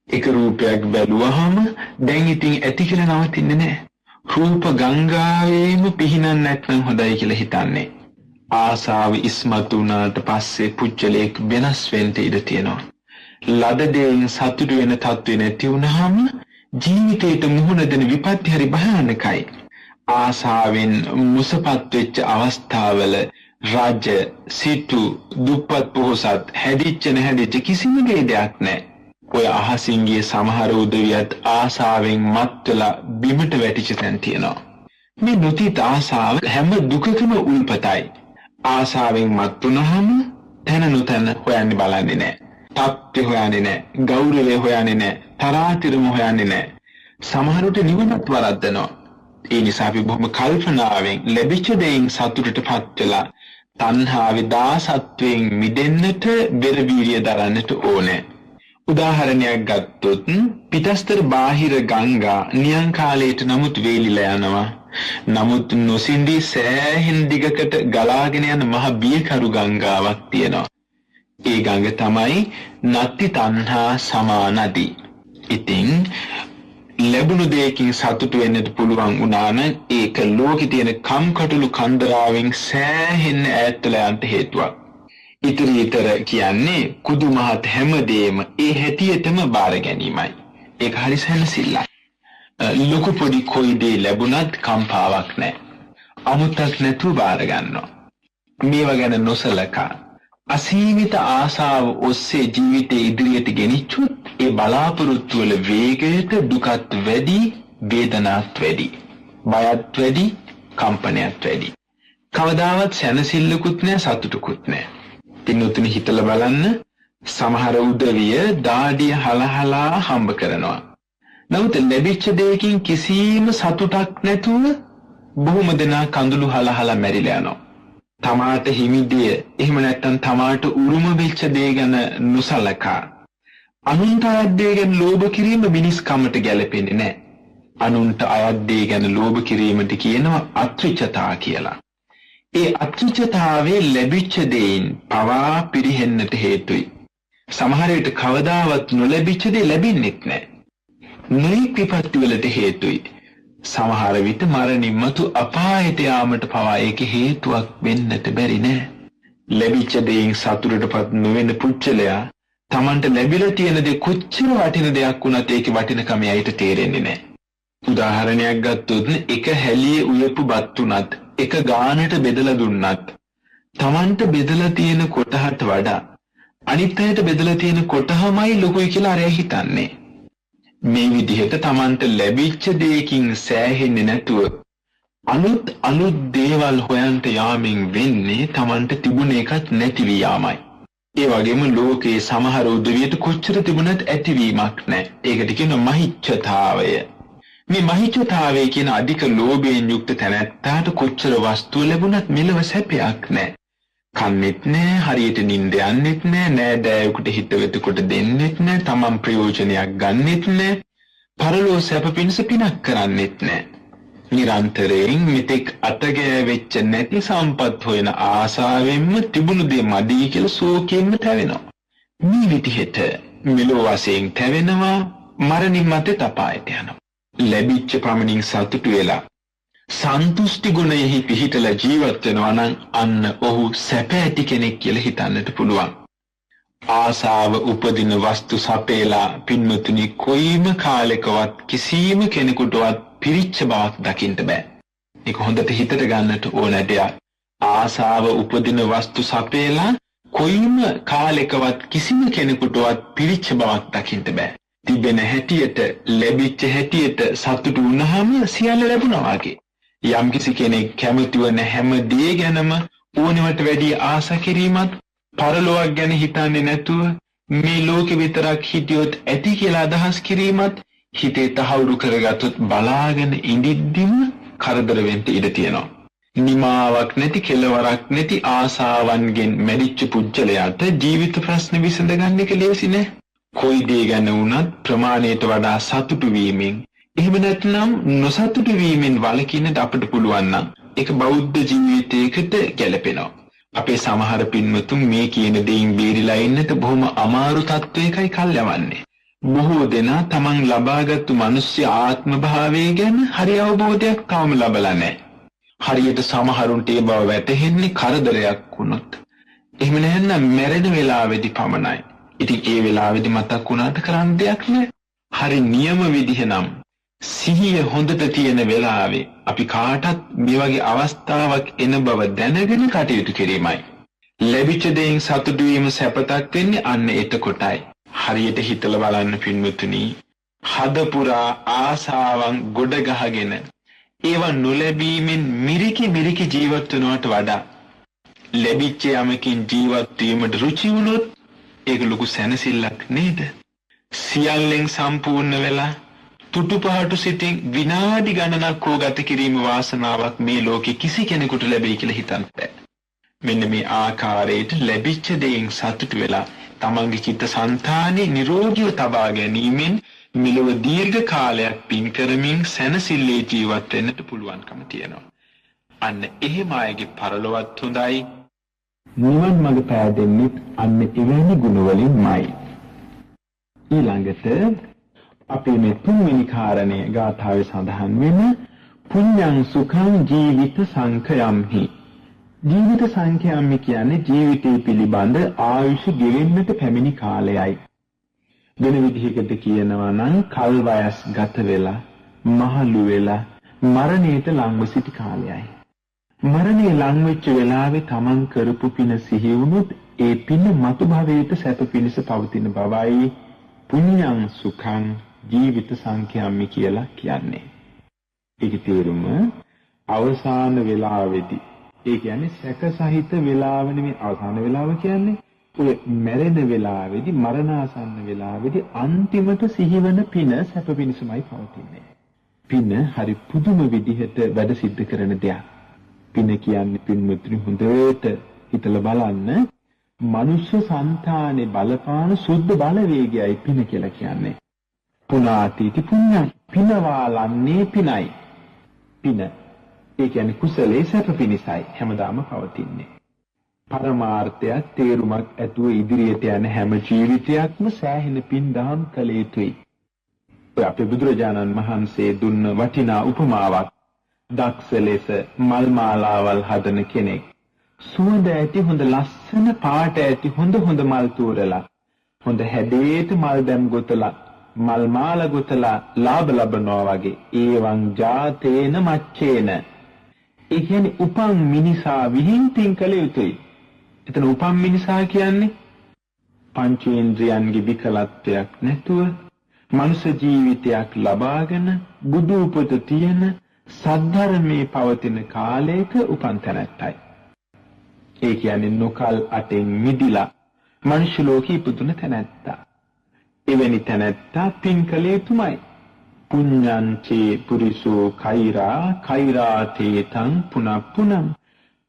එක රූපයක් බැලුවහම දැන් ඉතින් ඇති කියලා නවතින්නේ නැහැ. රූප ගංගාවේම පිහිනක් නැත්නම් හොඳයි කියලා හිතන්නේ. ආසාව ඉස්මතු වුණාට පස්සේ පුච්චලයක් වෙනස් වෙන්න ඉඩ තියෙනවා. ලද දෙයින් සතුටු වෙන තත්ත්වෙ නැති වුණාම ජීවිතේට මුහුණ දෙන විපත්ති හරි භයානකයි. ආසාවෙන් මුසපත් වෙච්ච අවස්ථාවල රාජ්‍ය සිටු දුප්පත් පොහොසත් හැදිච්ච නැහැදිච්ච කිසිම ભેදයක් නැහැ. ඔය අහසින් ගිය සමහර උදවියත් ආසාවෙන් මත් වෙලා බිමට වැටිච්ච තැන් තියෙනවා. මේ නොතිත ආසාව හැම දුකකම උල්පතයි. ආසාවෙන් මත් වුණාම තන නොතන හොයන්නේ බලන්නේ නැහැ. තත්ත්වය හොයන්නේ නැහැ. ගෞරවය හොයන්නේ නැහැ. තරාතිරම හොයන්නේ නැහැ. සමහරවිට නිවනත් වරද්දනවා. ඒ නිසා අපි බොහොම කල්පනාවෙන් ලැබිච්ච දෙයින් සතුටටපත් වෙලා තණ්හාවේ දාසත්වයෙන් මිදෙන්නට බෙරවීරිය දරන්නට ඕනේ. උදාහරණයක් ගත්තොත් පිටස්තර බාහිර ගංගා නියං කාලයට නමුත් වේලිලා යනවා. නමුත් නොසින්දී සෑහෙන දිගකට ගලාගෙන යන මහ බියකරු ගංගාවක් තියෙනවා. ඒ ගඟ තමයි නත්ති තණ්හා සමා නදී. ඉතින් ලැබුණු දෙයකින් සතුටු වෙන්නට පුළුවන් වුණා නම් ඒක ලෝකේ තියෙන කම්කටොළු කන්දරාවෙන් සෑහෙන ඈත්ලා යන්න හේතුවක්. ඊතර කියන්නේ කුදු මහත් හැමදේම ඒ හැටියටම බාර ගැනීමයි. ඒක හරි සැලසිල්ලයි. ලොකු පොඩි කොයි දේ ලැබුණත් කම්පාවක් නැහැ. අමුත්තක් නැතුව බාර ගන්නවා. මේවා ගැන නොසලකා අසීමිත ආසාව ඔස්සේ ජීවිතේ ඉදිරියට ගෙනිච්චොත් ඒ බලාපොරොත්තු වල වේගයට දුකත් වැඩි, වේදනාත් වැඩි, බයත් වැඩි, කම්පනයත් වැඩි. කවදාවත් සැනසෙල්ලකුත් නැහැ, සතුටුකුත් නැහැ. පින්නතුනි හිතලා බලන්න සමහර උදවිය දාඩිය හලහලා හම්බ කරනවා. නමුත් ලැබිච්ච දෙයකින් කිසිම සතුටක් නැතුව බොහොම දෙනා කඳුළු හලහලා මැරිලා යනවා. තමාට හිමිදිය එහෙම නැත්නම් තමාට උරුම වෙච්ච දේ ගැන නොසලකා අනුන්ට අයත් දේ ගැන ලෝභ කිරීම මිනිස්කමට ගැලපෙන්නේ නැහැ. අනුන්ට අයත් දේ ගැන ලෝභ කිරීමට කියනවා අත්‍රිචතා කියලා. ඒ අත්‍රිචතාවේ ලැබිච්ච දෙයින් පවා පිරිහෙන්නට හේතුයි. සමහර විට කවදාවත් නොලැබිච්ච දේ ලැබෙන්නේ නැහැ. නොයෙක් විපත්ති වලට හේතුයි. සමහර විට මරණින් මතු අපායට යාමට පවා ඒක හේතුවක් වෙන්නට බැරි නෑ. ලැබිච්ච දෙයින් සතුටටපත් නොවෙන පුච්චලයා Tamanට ලැබිලා තියෙන දේ කොච්චර වටින දෙයක් වුණත් ඒකේ වටිනකම ඇයිට තේරෙන්නේ නෑ. උදාහරණයක් ගත්තොත් එක හැලියේ උයපු බත් උනත් එක ගානට බෙදලා දුන්නත් Tamanට බෙදලා තියෙන කොටහට වඩා අනිත් අයට බෙදලා තියෙන කොටහමයි ලොකුයි කියලා අරයා හිතන්නේ. මේ විදිහට Tamanට ලැබිච්ච දෙයකින් සෑහෙන්නේ නැතුව අලුත් දේවල් හොයන්ට යාමෙන් වෙන්නේ Tamanට තිබුණ එකත් නැති වී යාමයි. ඒ වගේම ලෝකේ සමහර උදවියට කොච්චර තිබුණත් ඇතිවීමක් නැහැ. ඒකට කියනවා මහිච්ඡතාවය. මේ මහිච්ඡතාවය කියන අධික ලෝභයෙන් යුක්ත තැනැත්තාට කොච්චර වස්තුව ලැබුණත් මෙලව සැපයක් නැහැ. කන්නෙත් නැහැ, හරියට නිින්ද යන්නෙත් නැහැ, නෑදෑයෙකුට හිතවෙතකොට දෙන්නෙත් නැහැ, තමන් ප්‍රයෝජනයක් ගන්නෙත් නැහැ, පරලෝ සැප පිණිස පිනක් කරන්නෙත් නැහැ. නිරන්තරයෙන් මෙතෙක් අතගෑවෙච්ච නැති සම්පත් හොයන ආසාවෙන්ම තිබුණු දේ මදි කියලා සෝකයෙන්ම තැවෙනවා. මේ විදිහට මෙලෝ වශයෙන් තැවෙනවා, මරණින් මත්තේ තපායට යනවා. ලැබිච්ච පමණින් සතුටු වෙලා සන්තුෂ්ටි ගුණයෙහි පිහිටලා ජීවත් වෙනවා නම් අන්න ඔහු සැප ඇති කෙනෙක් කියලා හිතන්නට පුළුවන්. ආසාව උපදින වස්තු සපේලා පින්වතුනි කොයිම කාලයකවත් කිසිම කෙනෙකුටවත් පිරිච්ච බවක් දකින්න බෑ. ඒක හොඳට හිතට ගන්නට ඕන දෙයක්. ආසාව උපදින වස්තු සපේලා කොයිම කාලයකවත් කිසිම කෙනෙකුටවත් පිරිච්ච බවක් දකින්න බෑ. තිබෙන හැටියට ලැබිච්ච හැටියට සතුටු වුණාම සියල්ල ලැබුණා වගේ. යම්කිසි කෙනෙක් කැමති වන හැම දේ ගැනම ඕනෙවට වැඩි ආශා කිරීමත් පරලෝක ගැන හිතන්නේ නැතුව මේ ලෝකෙ විතරක් හිටියොත් ඇති කියලා අදහස් කිරීමත් හිතේ තහවුරු කරගත්තොත් බලාගෙන ඉඳිද්දිම කරදර වෙන්න ඉඩ තියෙනවා. නිමාවක් නැති කෙලවරක් නැති ආසාවන්ගෙන් මැරිච්ච පුජ්‍යලයට ජීවිත ප්‍රශ්න විසඳගන්න එක ලේසි නෑ. කොයි දේ ගැන වුණත් ප්‍රමාණයට වඩා සතුටු වීමෙන් එහෙම නැත්නම් නොසතුටු වීමෙන් වළකින්නට අපිට පුළුවන් නම් ඒක බෞද්ධ ජීවිතයකට ගැලපෙනවා. අපේ සමහර පින්වතුන් මේ කියන දේෙන් බේරිලා ඉන්නට බොහොම අමාරු තත්වයකයි කල් යවන්නේ. බොහෝ දෙනා තමන් ලබාගත්තු මිනිස්සු ආත්ම භාවය ගැන හරි අවබෝධයක් තාම ලබලා නැහැ. හරියට සමහරුන්ට ඒ බව වැටහෙන්නේ කරදරයක් වුණොත්. එහෙම නැත්නම් මැරෙන වෙලාවේදී පමණයි. ඉතින් ඒ වෙලාවේදී මතක් වුණාට කරන්න දෙයක් නැහැ. හරි නියම විදිහ නම් සිහිය හොඳට තියෙන වෙලාවේ අපි කාටත් මේ වගේ අවස්ථාවක් එන බව දැනගෙන කටයුතු කිරීමයි. ලැබිච්ච දෙයින් සතුටු වීම සැපතක් වෙන්නේ අන්න එතකොටයි. හරියට හිතලා බලන්න පින්වතුනි, හද පුරා ආසාවන් ගොඩ ගහගෙන ඒවා නොලැබීමෙන් මිරිකි ජීවත් වෙනවට වඩා ලැබිච්ච යමකින් ජීවත් වීමට රුචි වුණොත් ඒක ලොකු සැනසෙල්ලක් නේද? සියල්ලෙන් සම්පූර්ණ වෙලා තුටුපහටු සිටින් විනාඩි ගණනක් හෝ ගත කිරීම වාසනාවක් මේ ලෝකේ කිසි කෙනෙකුට ලැබෙයි කියලා හිතන්න බෑ. මෙන්න මේ ආකාරයට ලැබිච්ච දෙයින් සතුටු වෙලා තමන්ගේ චිත්ත සංතානේ නිරෝගීව තබා ගැනීමෙන් මෙලොව දීර්ඝ කාලයක් පින් කරමින් සැනසෙල්ලේ ජීවත් වෙන්නට පුළුවන්කම තියෙනවා. අන්න එහෙම අයගේ පරලොවත් හොඳයි. නිවන් මඟ පෑදෙන්නේ අන්න එවැනි ගුණ වලින්මයි. ඊළඟට අපේ මේ තුන්වෙනි කාරණය ගාථාවේ සඳහන් වෙන පුඤ්ඤං සුඛං ජීවිත සංඛයම්හි. ජීවිත සංඛයම්හි කියන්නේ ජීවිතය පිළිබඳ ආයුෂ ගෙවෙන්නට පැමිණි කාලයයි. වෙන විදිහකට කියනවා නම් කල් වයස් ගත වෙලා මහලු වෙලා මරණයට ලංව සිටි කාලයයි. මරණය ලං වෙච්ච වෙලාවේ තමන් කරපු පින සිහි වුණොත් ඒ පින මතු භවයට සැප පිණිස පවතින බවයි පුඤ්ඤං සුඛං ජීවිත සංඛ්‍යාම්මි කියලා කියන්නේ. ඒකේ තේරුම අවසාන වේලාවේදී, ඒ කියන්නේ සැක සහිත වේලාව නෙමෙයි අවසාන වේලාව කියන්නේ. ඔය මැරෙන වේලාවේදී, මරණාසන්න වේලාවේදී අන්තිමට සිහිවන පින සැප පිණිසමයි පවතින්නේ. පින හරි පුදුම විදිහට වැඩ සිද්ධ කරන දෙයක්. පින කියන්නේ පින්වත්නි හොඳට හිතලා බලන්න, මනුෂ්‍ය సంతානේ බලපාන සුද්ධ බලවේගයයි පින කියලා කියන්නේ. පුනාතිති පුඤ්ඤං, පිනවාලන්නේ පිනයි. පින ඒ කියන්නේ කුසලයේ සැප පිණිසයි හැමදාම පවතින්නේ. පරමාර්ථයක් තේරුමක් ඇතුව ඉදිරියට යන හැම ජීවිතයක්ම සෑහෙන පින් දහම් කළ යුතුයි. අපේ බුදුරජාණන් වහන්සේ දුන්න වටිනා උපමාවක්. දක්ෂ ලෙස මල් මාලාවල් හදන කෙනෙක් සුවඳ ඇති හොඳ ලස්සන පාට ඇති හොඳ මල් තෝරලා හොඳ හැඩයට මල් දැම් ගොතලා මල් මාලා ගොතලා ලාභ ලබනවා වගේ ඒවං ජාතේන මච්චේන. ඒ කියන්නේ උපන් මිනිසා විහිංතින් කළ යුතුයි. එතන උපන් මිනිසා කියන්නේ පංචේන්ද්‍රයන්ගේ විකලත්වයක් නැතුව මනුෂ්‍ය ජීවිතයක් ලබාගෙන බුදු උපත තියෙන සද්ධර්මයේ පවතින කාලයක උපන් තැනැත්තයි. ඒ කියන්නේ නොකල් අටෙන් මිදිලා මනුෂ්‍ය ලෝකේ ඉපදුන තැනැත්තා. එවැනි තැනැත්තා පින් කළ යුතුමයි. පුඤ්ඤංචේ පුරිසෝ කෛරාතේ තං පුනප්පුනම්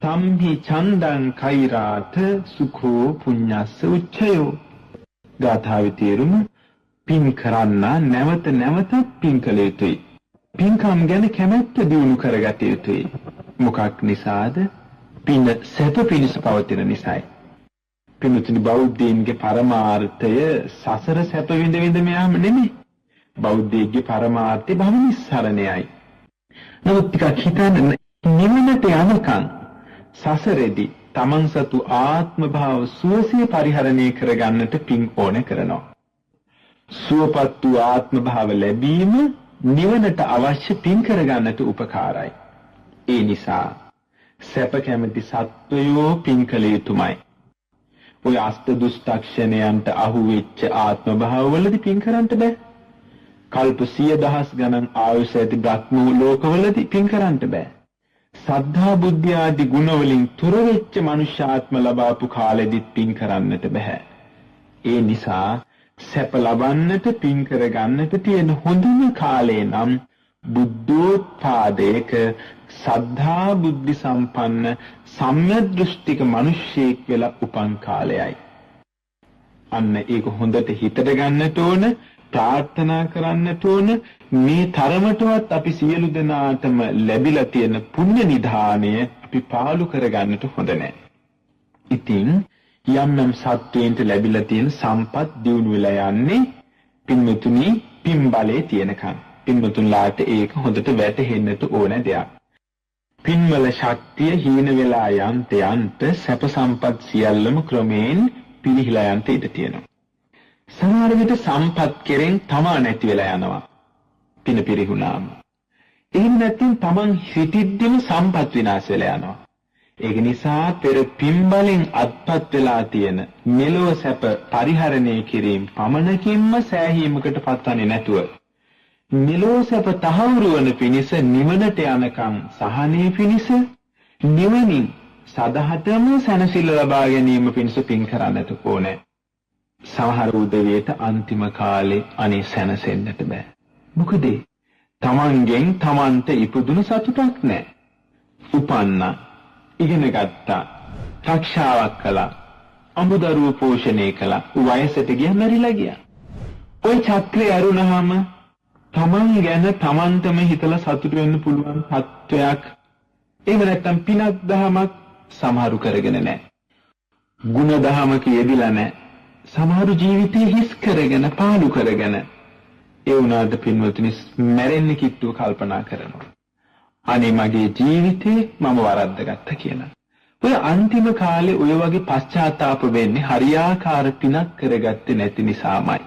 තම්හි චන්දං කෛරාත සුඛෝ පුඤ්ඤස්ස උච්චයෝ. ගාථාවේ තේරුම පින් කරන්න නැවත නැවතත් පින් කළ යුතුයි. පින්කම් ගැන කැමැත්ත දියුණු කරගත යුතුයි. මොකක් නිසාද? පින සැප පිණිස පවතින නිසායි. පින්තුනි බෞද්ධයන්ගේ පරමාර්ථය සසර සැප විඳ විඳ යාම නෙමෙයි. බෞද්ධයෙක්ගේ පරමාර්ථය භව නිස්සරණයයි. නමුත් ටිකක් හිතන්න නිවනට යනකම් සසරේදී තමන් සතු ආත්ම භාව සුවසේ පරිහරණය කරගන්නට පින් ඕන කරනවා. සුවපත් වූ ආත්ම භාව ලැබීම නිවනට අවශ්‍ය පින් කරගන්නට උපකාරයි. ඒ නිසා සැප කැමැති සත්වයෝ පින් කළ යුතුමයි. ඔය අෂ්ට දුෂ්ටක්ෂණයන්ට අහු වෙච්ච ආත්ම භාවවලදී පින් කරන්න බෑ. කල්ප 100,000 ගණන් ආයුෂ ඇති බ්‍රහ්ම ලෝකවලදී පින් කරන්න බෑ. සද්ධා බුද්ධ ආදී ගුණ වලින් තුර වෙච්ච මනුෂ්‍යාත්ම ලබාපු කාලෙදිත් පින් කරන්නට බෑ. ඒ නිසා සැප ලබන්නට පින් කරගන්නට තියෙන හොඳම කාලය නම් බුද්ධෝත්පාදයක සද්ධා බුද්ධි සම්පන්න සම්‍යක් දෘෂ්ටික මිනිසෙක් වෙලා උපන් කාලයයි. අන්න ඒක හොඳට හිතට ගන්නට ඕන, ප්‍රාර්ථනා කරන්නට ඕන. මේ තරමටවත් අපි සියලු දෙනාටම ලැබිලා තියෙන පුණ්‍ය නිධානය අපි පාලු කරගන්නට හොඳ නැහැ. ඉතින් යම් සත්වයන්ට ලැබිලා තියෙන සම්පත් දියුණු වෙලා යන්නේ පින්මුතුනි පින් බලේ තියෙනකන්. පින්මුතුන්ලාට ඒක හොඳට වැටහෙන්නට ඕන දෙයක්. පින්වල ශක්තිය හීන වෙලා යන්ත සැප සම්පත් සියල්ලම ක්‍රමයෙන් පිරිහිලා යන්ට ඉඩ තියෙනවා. සමහර විට සම්පත් කෙරෙන් තමා නැති වෙලා යනවා. පින පිරිහුණාම. එහෙම නැත්නම් තමන් හිතිද්දිම සම්පත් විනාශ වෙලා යනවා. ඒක නිසා පෙර පින් බලෙන් අත්පත් වෙලා තියෙන මෙලොව සැප පරිහරණය කිරීම පමණකින්ම සෑහීමකට පත්වන්නේ නැතුව මෙලොව සැප තහවුරු වන පිණිස නිවනට යනකම් සහනයේ පිණිස නිවනින් සදහටම සැනසෙල්ල ලබා ගැනීම පිණිස පින් කරන්නට ඕනේ. සමහර උදවියට අන්තිම කාලේ අනේ සැනසෙන්නට බෑ. මොකද තමන්ගෙන් තමන්ට ඉපදුණු සතුටක් නැහැ. උපන්නා, ඉගෙන ගත්තා, ශික්ෂාවක් කළා, අමුදරුව පෝෂණය කළා, වයසට ගියා, මැරිලා ගියා. ওই චක්‍රය අරුණාම තමන් ගැන තමන්ටම හිතලා සතුට වෙන්න පුළුවන් තත්වයක් එහෙම නැත්නම් පිනක් දහමක් සමහරු කරගෙන නැහැ. ගුණ දහමක යෙදිලා නැහැ. සමහරු ජීවිතේ හිස් කරගෙන පාළු කරගෙන ඒ වුණාට පින්වතුනි මැරෙන්න කිට්ටුව කල්පනා කරනවා. අනේ මගේ ජීවිතේ මම වරද්දගත්තා කියලා. ඔය අන්තිම කාලේ ඔය වගේ පශ්චාත්තාප වෙන්නේ හරියාකාර පිනක් කරගත්තේ නැති නිසාමයි.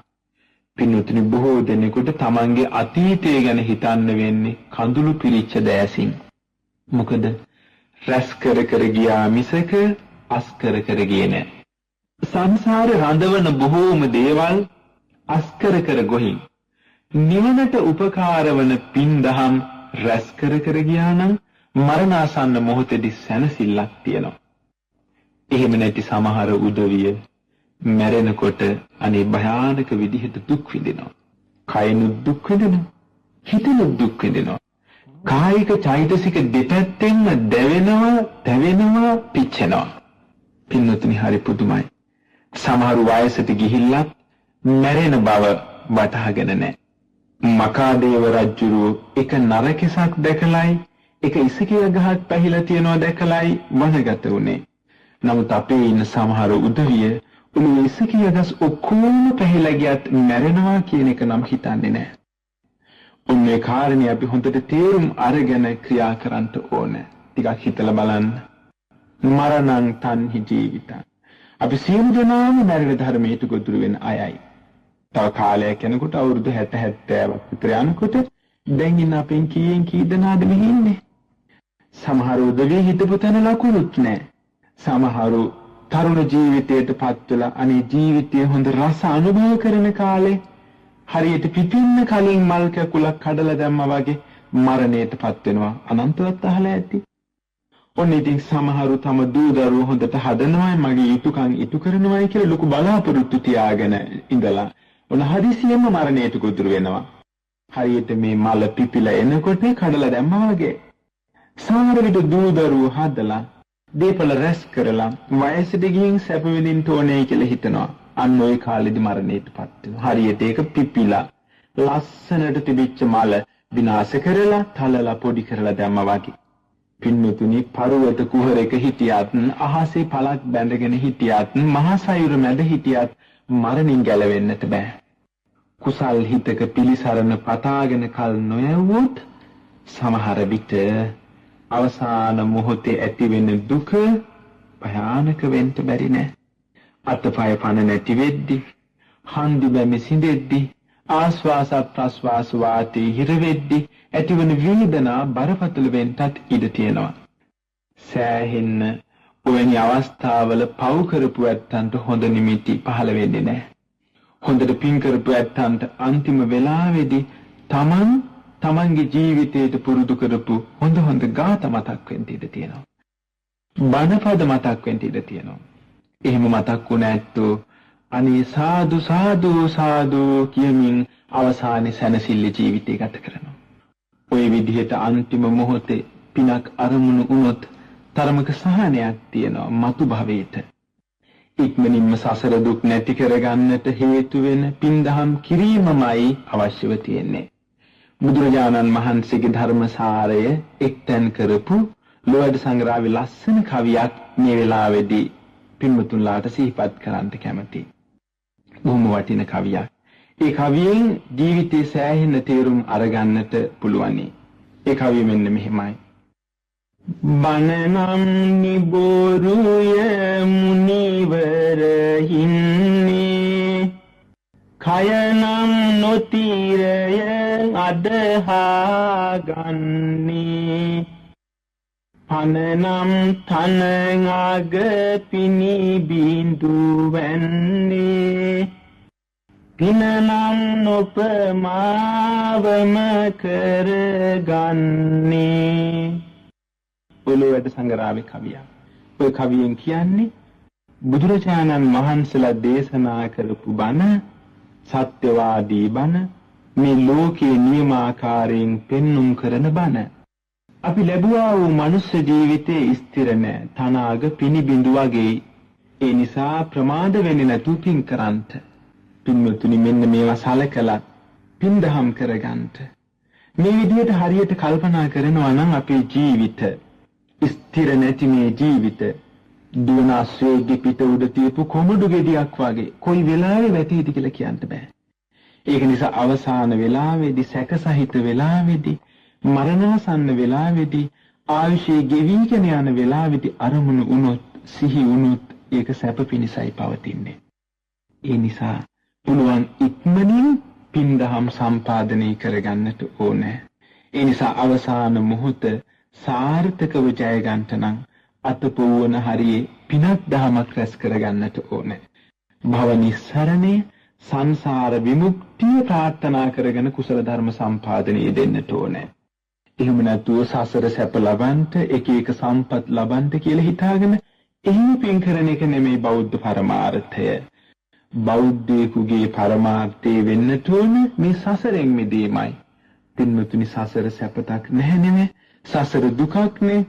පින්වතුනි බොහෝ දෙනෙකුට තමන්ගේ අතීතය ගැන හිතන්න වෙන්නේ කඳුළු පිරිච්ච දෑසින්. මොකද රැස් කර කර ගියා මිසක අස් කර කර ගියේ නැහැ. සංසාරේ රඳවන බොහෝම දේවල් අස් කර කර ගොහින් නිවනට උපකාර වන පින් දහම් රැස් කර කර ගියා නම් මරණාසන්න මොහොතේදී සැනසෙල්ලක් තියෙනවා. එහෙම නැති සමහර උදවිය මැරෙනකොට අනේ භයානක විදිහට දුක් විඳිනවා. කයනුත් දුක් විඳිනවා. හිතනුත් දුක් විඳිනවා. කායික චෛතසික දෙපැත්තෙන්ම දැවෙනවා, තැවෙනවා, පිච්චෙනවා. පින්නතුනි හරි පුදුමයි. සමහර වයසට ගිහිල්ලත් මැරෙන බව වටහාගෙන නැහැ. මකාදේව රජුරෝ එක නරකසක් දැකලයි, එක ඉසකිය ගහක් පැහිලා තියනවා දැකලයි වනගත වුණේ. නමුත් අපේ ඉන්න සමහර උදවිය උණු ඉසකිය ගස් ඔක්කොම පැහිලා ගියත් මැරෙනවා කියන එක නම් හිතන්නේ නැහැ. උන්නේ කාරණේ අපි හොඳට තේරුම් අරගෙන ක්‍රියා කරන්න ඕනේ. ටිකක් හිතලා බලන්න. මරණං තන්හි ජීවිතං. අපි සියලු දෙනාම මරණ ධර්මයට ගොදුරු වෙන අයයි. තව කාලයක් යනකොට අවුරුදු 60 70ක් විතර යනකොට දැන් ඉන්න අපෙන් කීයෙන් කී දෙනාද මෙහි ඉන්නේ? සමහර උදවිය හිතපු තැන ලකුණුත් නැහැ. සමහරු තරුණ ජීවිතයට පත් වෙලා අනේ ජීවිතයේ හොඳ රස අනුභව කරන කාලේ හරියට පිපින්න කලින් මල් කැකුලක් කඩලා දැම්මා වගේ මරණයට පත් වෙනවා. අනන්තවත් අහලා ඇති. ඔන්න ඉතින් සමහරු තම දූ දරුවෝ හොඳට හදනවායි මගේ යුතුයකම් ඉටු කරනවායි කියලා ලොකු බලාපොරොත්තු තියාගෙන ඉඳලා ඔන්න හදිසියෙම මරණයට ගොදුරු වෙනවා. හරියට මේ මල පිපිලා එනකොට කඩලා දැම්මා වගේ. සමහර විට දූ දරුවෝ හදලා දීපල රැස් කරලා වයසට ගිහින් සැප විඳින්න ඕනේ කියලා හිතනවා. අන්න ওই කාලෙදි මරණයටපත් වෙනවා. හරියට ඒක පිපිලා ලස්සනට තිබිච්ච මල විනාශ කරලා තලලා පොඩි කරලා දැම්මා වගේ. පින්නතුනි පර්වත කුහරයක හිටියත් අහසේ පළක් බැඳගෙන හිටියත් මහා සයුර මැද හිටියත් මරණින් ගැලවෙන්නට බෑ. කුසල් හිතක පිලිසරණ පතාගෙන කල නොයවුවොත් සමහර විට අවසාන මොහොතේ ඇතිවෙන දුක භයානක වෙන්න බැරි නෑ. අතපය පන නැති වෙද්දි, හන්දි බැමි සිඳෙද්දි, ආස්වාස ප්‍රස්වාස වාතේ හිර වෙද්දි ඇතිවන වේදනා බරපතල වෙන්නත් ඉඩ තියෙනවා. සෑහෙන්න ඔවැනි අවස්ථාවල පව් කරපු ඇත්තන්ට හොඳ නිමිති පහළ වෙන්නේ නැහැ. හොඳට පින් කරපු ඇත්තන්ට අන්තිම වෙලාවේදී තමන්ගේ ජීවිතයට පුරුදු කරපු හොඳ ගාත මතක් වෙන්න ඉඩ තියෙනවා. බණපද මතක් වෙන්න ඉඩ තියෙනවා. එහෙම මතක් වුණ ඇත්තෝ අනේ සාදු සාදු සාදු කියමින් අවසානයේ සැනසෙල්ල ජීවිතය ගත කරනවා. ওই විදිහට අන්තිම මොහොතේ පිනක් අරමුණු වුණොත් තරමක සහනයක් තියෙනවා මතු භවයට. ඉක්මනින්ම සසර දුක් නැති කරගන්නට හේතු වෙන පින්දහම් කිරීමමයි අවශ්‍යව තියෙන්නේ. බුදුරජාණන් වහන්සේගේ ධර්මසාරය එක්තැන් කරපු ලෝයඩ සංග්‍රහයේ ලස්සන කවියක් මේ වෙලාවේදී පින්වතුන්ලාට සිහිපත් කරන්න කැමතියි. බොහොම වටින කවියක්. ඒ කවියෙන් ජීවිතයේ සෑහෙන තේරුම් අරගන්නට පුළුවනි. ඒ කවිය මෙන්න මෙහෙමයි. බණනම් නිබෝරුය මුනිවර හින්නේ කයනම් නොතිරය අදහා ගන්නේ පනනම් තනග පිනි බිඳු වෙන්නේ පිනනම් නොපමාවම කරගන්නේ. ඔලෝවැඩ සංග්‍රහයේ කවියක්. ඔය කවියෙන් කියන්නේ බුදුරජාණන් වහන්සේලා දේශනා කරපු බණ, සත්‍යවාදී බණ, මේ ලෝකේ නියමාකාරයෙන් පෙන්눔 කරන බණ. අපි ලැබුවා වූ මනුෂ්‍ය ජීවිතයේ ස්ථිර නැහැ. තනාග පිනිබිඳු වගේ. ඒ නිසා ප්‍රමාද වෙන්නේ නැතු පින් කරන්ට. පින්වතුනි මෙන්න මේවා සලකලා පින්දහම් කරගන්නට. මේ විදිහට හරියට කල්පනා කරනවා නම් අපේ ජීවිත ස්ථිර නැති මේ ජීවිත දුවනාස්වේගේ පිට උඩ තියපු කොමඩු ගෙඩියක් වගේ කොයි වෙලාවෙ වැටෙයිද කියලා කියන්න බෑ. ඒක නිසා අවසාන වෙලාවේදී සැකසහිත වෙලාවේදී මරණාසන්න වෙලාවේදී ආයුෂයේ ගෙවිගෙන යන වෙලාවේදී අරමුණු වුණොත් සිහි වුණොත් ඒක සැප පිණිසයි පවතින්නේ. ඒ නිසා පුළුවන් ඉක්මනින් පින්දහම් සම්පාදනය කරගන්නට ඕනේ. ඒ නිසා අවසාන මොහොත සාර්ථකව ජය ගන්නට නම් අතපොවන හරියේ පිනක් දහමක් රැස් කරගන්නට ඕනේ. භව නිස්සරණේ සංසාර විමුක්තිය ප්‍රාර්ථනා කරගෙන කුසල ධර්ම සම්පාදනයේ දෙන්නට ඕනේ. එහෙම නැතුව සසර සැප ලබන්ට එක එක සම්පත් ලබන්ට කියලා හිතාගෙන එහෙම පින් කරන එක නෙමෙයි බෞද්ධ පරමාර්ථය. බෞද්ධයෙකුගේ පරමාර්ථය වෙන්නට ඕන මේ සසරෙන් මිදීමයි. පින්වතුනි සසර සැපතක් නැහැ නෙමෙයි. සසර දුකක් නේ.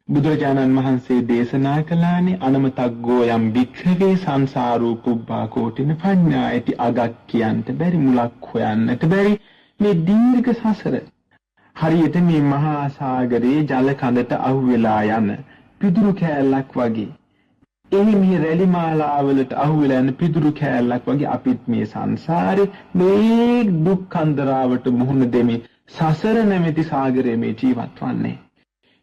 බුදුරජාණන් වහන්සේ දේශනා කළානේ අනමතග්ගෝ යම් භික්ඛවේ සංසාරෝ පුබ්බා කෝටින පඤ්ඤායති අගක් කියන්ට බැරි මුලක් හොයන්නට බැරි මේ දීර්ඝ සසර. හරියට මේ මහා සාගරයේ ජල කඳට අහුවෙලා යන පිදුරු කෑල්ලක් වගේ. එහි මේ රැලි මාලාවලට අහුවෙලා යන පිදුරු කෑල්ලක් වගේ අපිත් මේ සංසාරේ මේ දුක් කන්දරාවට මුහුණ දෙමි සසර නැමැති සාගරයේ මේ ජීවත් වන්නේ.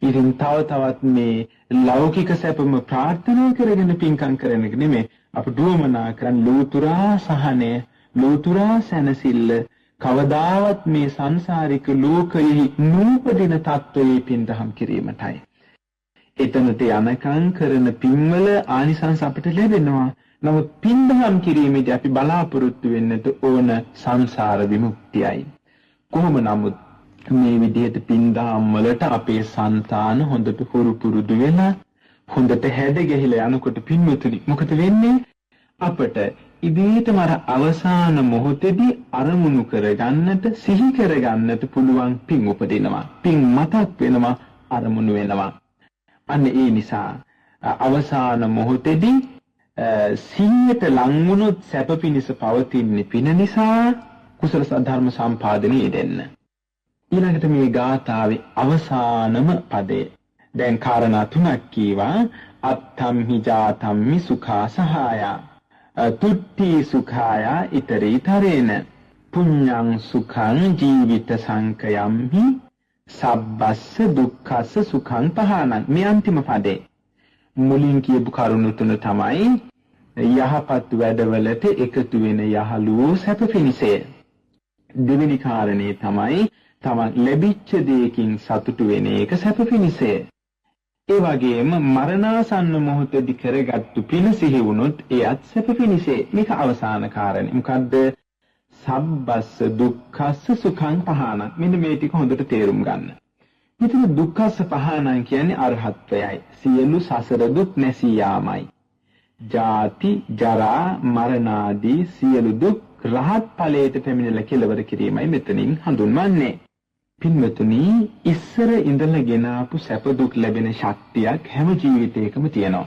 ඉතින් තව තවත් මේ ලෞකික සැපම ප්‍රාර්ථනා කරගෙන පින්කම් කරන එක නෙමෙයි අප දුවමනා කරන් ලෝතුරා සහනය ලෝතුරා සැනසෙල්ල කවදාවත් මේ සංසාරික ලෝකයේ නූපදින තත්වයේ පින්දහම් කිරීමටයි. එතනට යනකම් කරන පින්වල ආනිසංස අපිට ලැබෙනවා. නමුත් පින්දහම් කිරීමේදී අපි බලාපොරොත්තු වෙන්නට ඕන සංසාර විමුක්තියයි. කොහොම නමුත් මේ විදිහට පින්දහම් වලට අපේ సంతාන හොඳට හුරු පුරුදු වෙලා හොඳට හැද ගැහිලා යනකොට පින්වතුනි මොකද වෙන්නේ? අපට ඉබේටම අර අවසාන මොහොතේදී අරමුණු කරගන්නට සිහි කරගන්නට පුළුවන් පින් උපදිනවා. පින් මතක් වෙනවා, අරමුණු වෙනවා. අන්න ඒ නිසා අවසාන මොහොතේදී සිහියට ලං වුණොත් සැප පිණිස පවතින්නේ පින නිසා කුසල ධර්ම සම්පාදනයේ දෙන්න. ඊළඟට මේ ගාථාවේ අවසානම පදේ දැන් කාරණා තුනක් කීවා. අත්තම්හි ජාතම්හි සුඛා සහාය. තුට්ටි සුඛාය ඊතරීතරේන. පුඤ්ඤං සුඛං ජීවිත සංකයම්හි සබ්බස්ස දුක්ඛස්ස සුඛං පහනං. මේ අන්තිම පදේ මුලින් කියපු කරුණු තුන තමයි යහපත් වැඩවලට එකතු වෙන යහළුවෝ සැප පිණිසය. දෙවෙනි කාරණේ තමයි තමන් ලැබිච්ච දෙයකින් සතුටු වෙන එක සැප පිණිසය. ඒ වගේම මරණාසන්න මොහොතදී කරගත්තු පින සිහි වුණොත් එයත් සැප පිණිසය. මේක අවසාන කාරණේ. මොකද්ද? සබ්බස්ස දුක්ඛස්ස සුඛං පහනං. මෙන්න මේ ටික හොඳට තේරුම් ගන්න. මෙතන දුක්ඛස්ස පහනං කියන්නේ අරහත්ත්වයයි. සියලු සසර දුක් නැසී යාමයි. ජාති ජරා මරණ ආදී සියලු දුක් රහත් ඵලයට පැමිණලා කෙලවර කිරීමයි මෙතනින් හඳුන්වන්නේ. පින්වතුනි, ඉස්සර ඉඳලා ගෙන ආපු සැප දුක් ලැබෙන ශක්තියක් හැම ජීවිතයකම තියෙනවා.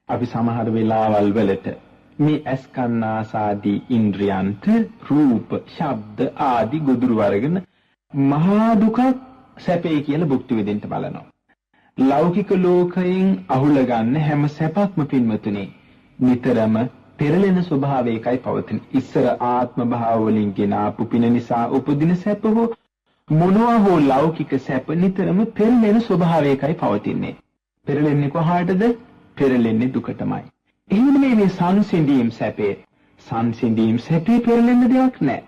අපි සමහර වෙලාවල් වලට මේ අස්කන්නාසාදී ඉන්ද්‍රියන්ට රූප, ශබ්ද ආදී ගොදුරු වරගෙන මහා දුකක් සැපේ කියලා භුක්ති විඳින්න බලනවා. ලෞකික ලෝකයෙන් අහුල ගන්න හැම සැපක්ම පින්වතුනි නිතරම පෙරලෙන ස්වභාවයකයි පවතින. ඉස්සර ආත්ම භාව වලින් ගෙන ආපු පින නිසා උපදින සැප හෝ මොනවා හෝ ලෞකික සැප නිතරම පෙරලෙන ස්වභාවයකයි පවතින්නේ. පෙරලෙන්නේ කොහාටද? පෙරලෙන්නේ දුකටමයි. එහෙම මේ සංසිඳීම් සැපේ. සංසිඳීම් සැපේ පෙරලෙන්න දෙයක් නැහැ.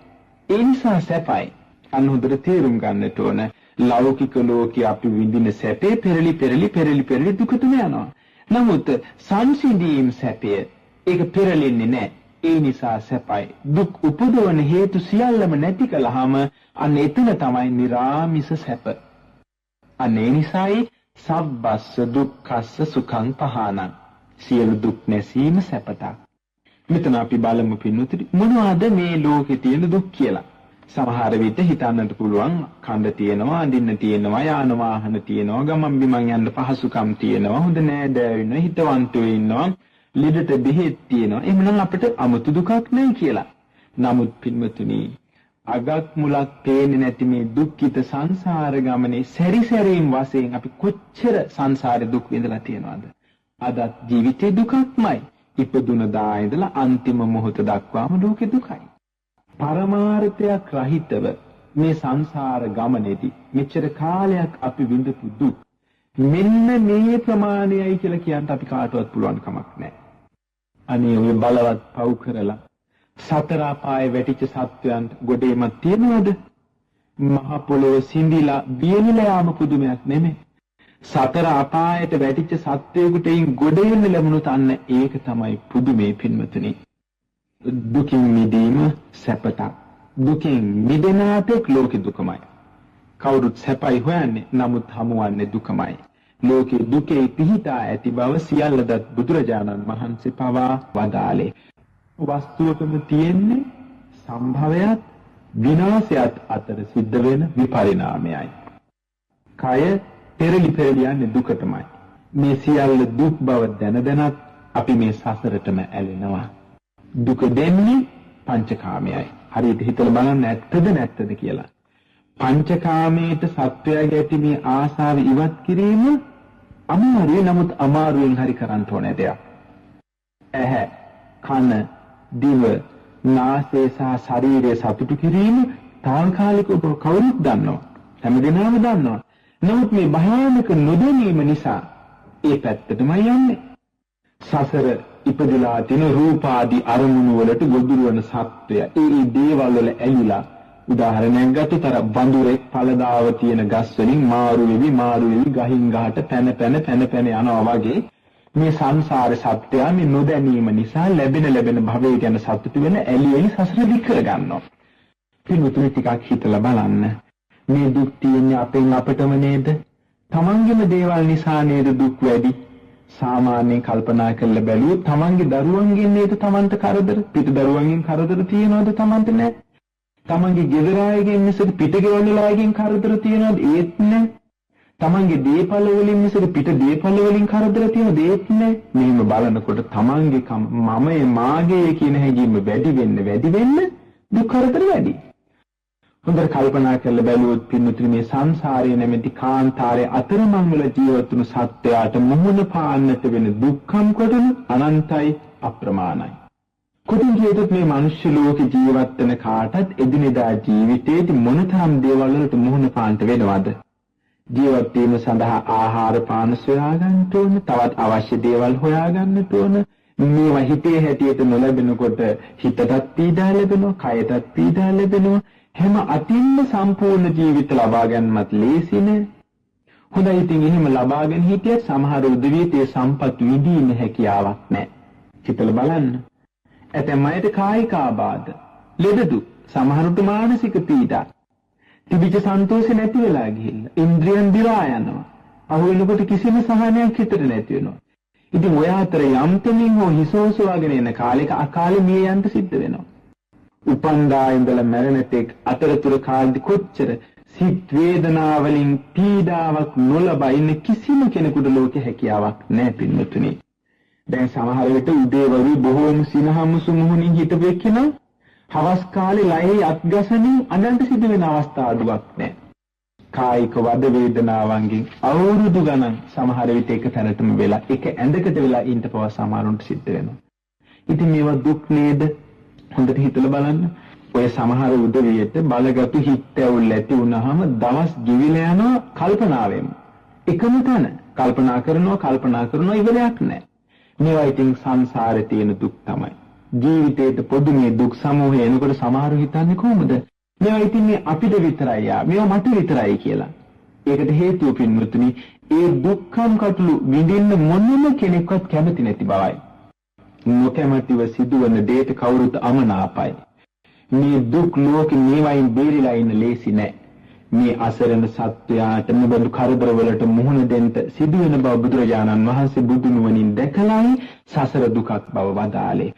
ඒ නිසා සැපයි. අන්න හොඳට තේරුම් ගන්නට ඕන. ලෞකික ලෝකයේ අපි විඳින සැපේ පෙරලි දුකටම යනවා. නමුත් සංසිඳීම් සැපේ ඒක පෙරලෙන්නේ නැහැ. ඒ නිසා සැපයි. දුක් උපදවන හේතු සියල්ලම නැති කළාම අන්න එතන තමයි निराமிස සැප. අන්න ඒ නිසායි සබ්බස්ස දුක්ඛස්ස සුඛං පහනං. සියලු දුක් නැසීම සැපතක්. මෙතන අපි බලමු පින්වතුනි මොනවද මේ ලෝකේ තියෙන දුක් කියලා. සමහර විට හිතන්නට පුළුවන් කන්න තියෙනවා, අඳින්න තියෙනවා, යාන වාහන තියෙනවා, ගමන් බිමන් යන්න පහසුකම් තියෙනවා, හොඳ නෑදෑයෝ ඉන්නවා, හිතවන්තයෝ ඉන්නවා, ලෙඩට බෙහෙත් තියෙනවා. එහෙනම් අපිට 아무තු දුකක් නැහැ කියලා. නමුත් පින්වතුනි අගක් මුලක් පේන්නේ නැති මේ දුක්ඛිත සංසාර ගමනේ සැරිසැරීම් වශයෙන් අපි කොච්චර සංසාරේ දුක් විඳලා තියෙනවද? අදත් ජීවිතේ දුකක්මයි. ඉපදුන දා ඉඳලා අන්තිම මොහොත දක්වාම ලෝකේ දුකයි. පරමාර්ථයක් රහිතව මේ සංසාර ගමනේදී මෙච්චර කාලයක් අපි විඳපු දුක් මෙන්න මේ ප්‍රමාණයයි කියලා කියන්න අපි කාටවත් පුළුවන් කමක් නැහැ. අනේ ඔය බලවත් පව් කරලා සතර අපායේ වැටිච්ච සත්වයන්ට ගොඩේමක් තියනවද? මහ පොළොව සිඳිලා බියනිලා යාම පුදුමයක් නෙමෙයි. සතර අපායට වැටිච්ච සත්වයෙකුට එයින් ගොඩ එන්න ලැබුණොත් අන්න ඒක තමයි පුදුමේ පින්වතුනි. දුකින් මිදීම සැපතක්. දුකින් මිදෙනාට ලෝකෙ දුකමයි. කවුරුත් සැපයි හොයන්නේ, නමුත් හමුවන්නේ දුකමයි. ලෝකේ දුකේ පිහිටා ඇති බව සියල්ලදත් බුදුරජාණන් වහන්සේ පවා වදාළේ. වස්තුවකම තියෙන්නේ සම්භවයත් විනාශයත් අතර සිද්ධ වෙන විපරිණාමයයි. කය පෙරලි යන්නේ දුකටමයි. මේ සියල්ල දුක් බව දැනදැනත් අපි මේ සසරටම ඇලෙනවා. දුක දෙන්නේ පංචකාමයයි. හරියට හිතලා බලන්න ඇත්තද නැත්තද කියලා. පංචකාමයට සත්වයාගේ ඇති මේ ආසාව ඉවත් කිරීම අමාරුයි. නමුත් අමාරුවෙන් හරි කරන්න ඕනේ දෙයක්. ඇහැ, කන, දිව, නාසය සහ ශරීරය සතුටු කිරීම తాවකාලිකව කවුරුත් දන්නවා. හැමදෙනාම දන්නවා. නමුත් මේ භයානක නොදැනීම නිසා ඒ පැත්තටම යන්නේ. සසර ඉපදලා තින රූපාදී අරමුණු වලට ගොදුරු වන සත්වය ඒ දේවල් වල ඇලිලා උදාහරණයක් ගත්තොත් වඳුරෙක් පළදාව තියෙන ගස් වලින් මාරු වෙවි ගහින් ගහට පැන යනවා වගේ මේ සංසාර සත්‍යය මේ නොදැනීම නිසා ලැබෙන භවය ගැන සතුටු වෙන ඇලි සසර දික් කර ගන්නවා. පින්වතුනි ටිකක් හිතලා බලන්න. මේ දුක් තියෙන්නේ අපෙන් අපටම නේද? තමන්ගේම දේවල් නිසා නේද දුක් වැඩි? සාමාන්‍යයෙන් කල්පනා කරලා බැලුවොත් තමන්ගේ දරුවන්ගෙන් නේද තමන්ට කරදර? පිට දරුවන්ගෙන් කරදර තියනවද තමන්ට නැහැ? තමන්ගේ ගෙදර අයගෙන් මිසක පිට ගෙවල් අයගෙන් කරදර තියනවද? ඒත් නැහැ. තමන්ගේ දීපල වලින් මිසක පිට දීපල වලින් කරදර තියනවද? ඒත් නැහැ. මෙහෙම බලනකොට තමන්ගේ මමයේ මාගේ කියන හැඟීම වැඩි වෙන්න දුක් කරදර වැඩි. හොඳට කල්පනා කරලා බැලුවොත් පින්නතුනි මේ සංසාරයේ නැමැති කාන්තාරයේ අතරමං වල ජීවත් වුණු සත්වයාට මුහුණ පාන්නට වෙන දුක්ඛම් කොටන අනන්තයි අප්‍රමාණයි. කොටින් කියතොත් මේ මිනිස්සු ලෝකේ ජීවත් වෙන කාටත් එදිනෙදා ජීවිතයේදී මොනතරම් දේවල් වලට මුහුණ පාන්න වෙනවද? ජීවත් වීම සඳහා ආහාර පාන සොයා ගන්න ඕන, තවත් අවශ්‍ය දේවල් හොයා ගන්න ඕන. මේවා හිතේ හැටියට නොලැබෙනකොට හිතටත් පීඩා ලැබෙනවා, කයටත් පීඩා ලැබෙනවා. හැම අතින්ම සම්පූර්ණ ජීවිත ලබා ගැනීමත් ලේසි නෑ. හොඳයි ඉතින් එහෙම ලබාගෙන හිටියත් සමහර උදවියතේ සම්පත් විඳීමේ හැකියාවක් නෑ. හිතලා බලන්න. ඇතැම් අයට කායික ආබාධ, ලෙඩ දුක්, සමහරට මානසික පීඩා. තිබිච්ච සන්තෝෂය නැති වෙලා ගිහිල්ලා ඉන්ද්‍රියන් දිරා යනවා. අහුවෙනකොට කිසිම සහනයක් හිතට නැති වෙනවා. ඉතින් ඔය අතර යම්තමින් හෝ හිසෝසවාගෙන එන කාලෙක අකාලේ මිය යන්න සිද්ධ වෙනවා. උපන්දා ඉඳලා මැරෙන තෙක් අතරතුර කාලෙදි කොච්චර සිත් වේදනාවලින් පීඩාවක් නොලබා ඉන්න කිසිම කෙනෙකුට ලෝකේ හැකියාවක් නැහැ පින්වතුනි. දැන් සමහර විට උදේවරු බොහෝම සිනහමුසු මුහුණින් හිටපු එක්කෙනා හවස් කාලේ ලයේ අත්ගසමින් අඬන්න සිදු වෙන අවස්ථා අඩුවක් නැහැ. කායික වද වේදනාවන්ගෙන් අවුරුදු ගණන් සමහර විට එක තැනටම වෙලා එක ඇඳකට වෙලා ඉන්න පවා සමහරුන්ට සිද්ධ වෙනවා. ඉතින් මේවා දුක් නේද? හොඳට හිතලා බලන්න. ඔය සමහර උදවියට බලගත්ු හිත ඇවුල් ඇති වුණාම දවස් ගෙවිලා යනවා කල්පනාවෙන්. එකම තැන කල්පනා කරනවා ඉවරයක් නැහැ. මේවා ඉතින් සංසාරේ තියෙන දුක් තමයි. ජීවිතේට පොදු මේ දුක් සමූහය එනකොට සමහරු හිතන්නේ කොහොමද? මේවා ඉතින් මේ අපිට විතරයි මේවා මට විතරයි කියලා. ඒකට හේතුව පින්වතුනි, ඒ දුක්ඛම් කටළු විඳින්න මොනම කෙනෙක්වත් කැමති නැති බවයි. නොකැමැතිව සිදුවන දෙයට කවුරුත් අමනාපයි. මේ දුක් ලෝකෙ මේවයින් බේරිලා ඉන්න ලේසි නෑ. මේ අසරණ සත්වයාට මෙබඳු කරදරවලට මුහුණ දෙන්න සිදුවෙන බව බුදුරජාණන් වහන්සේ බුදුනුවණින් දැකලායි සසර දුකක් බව වදාළේ.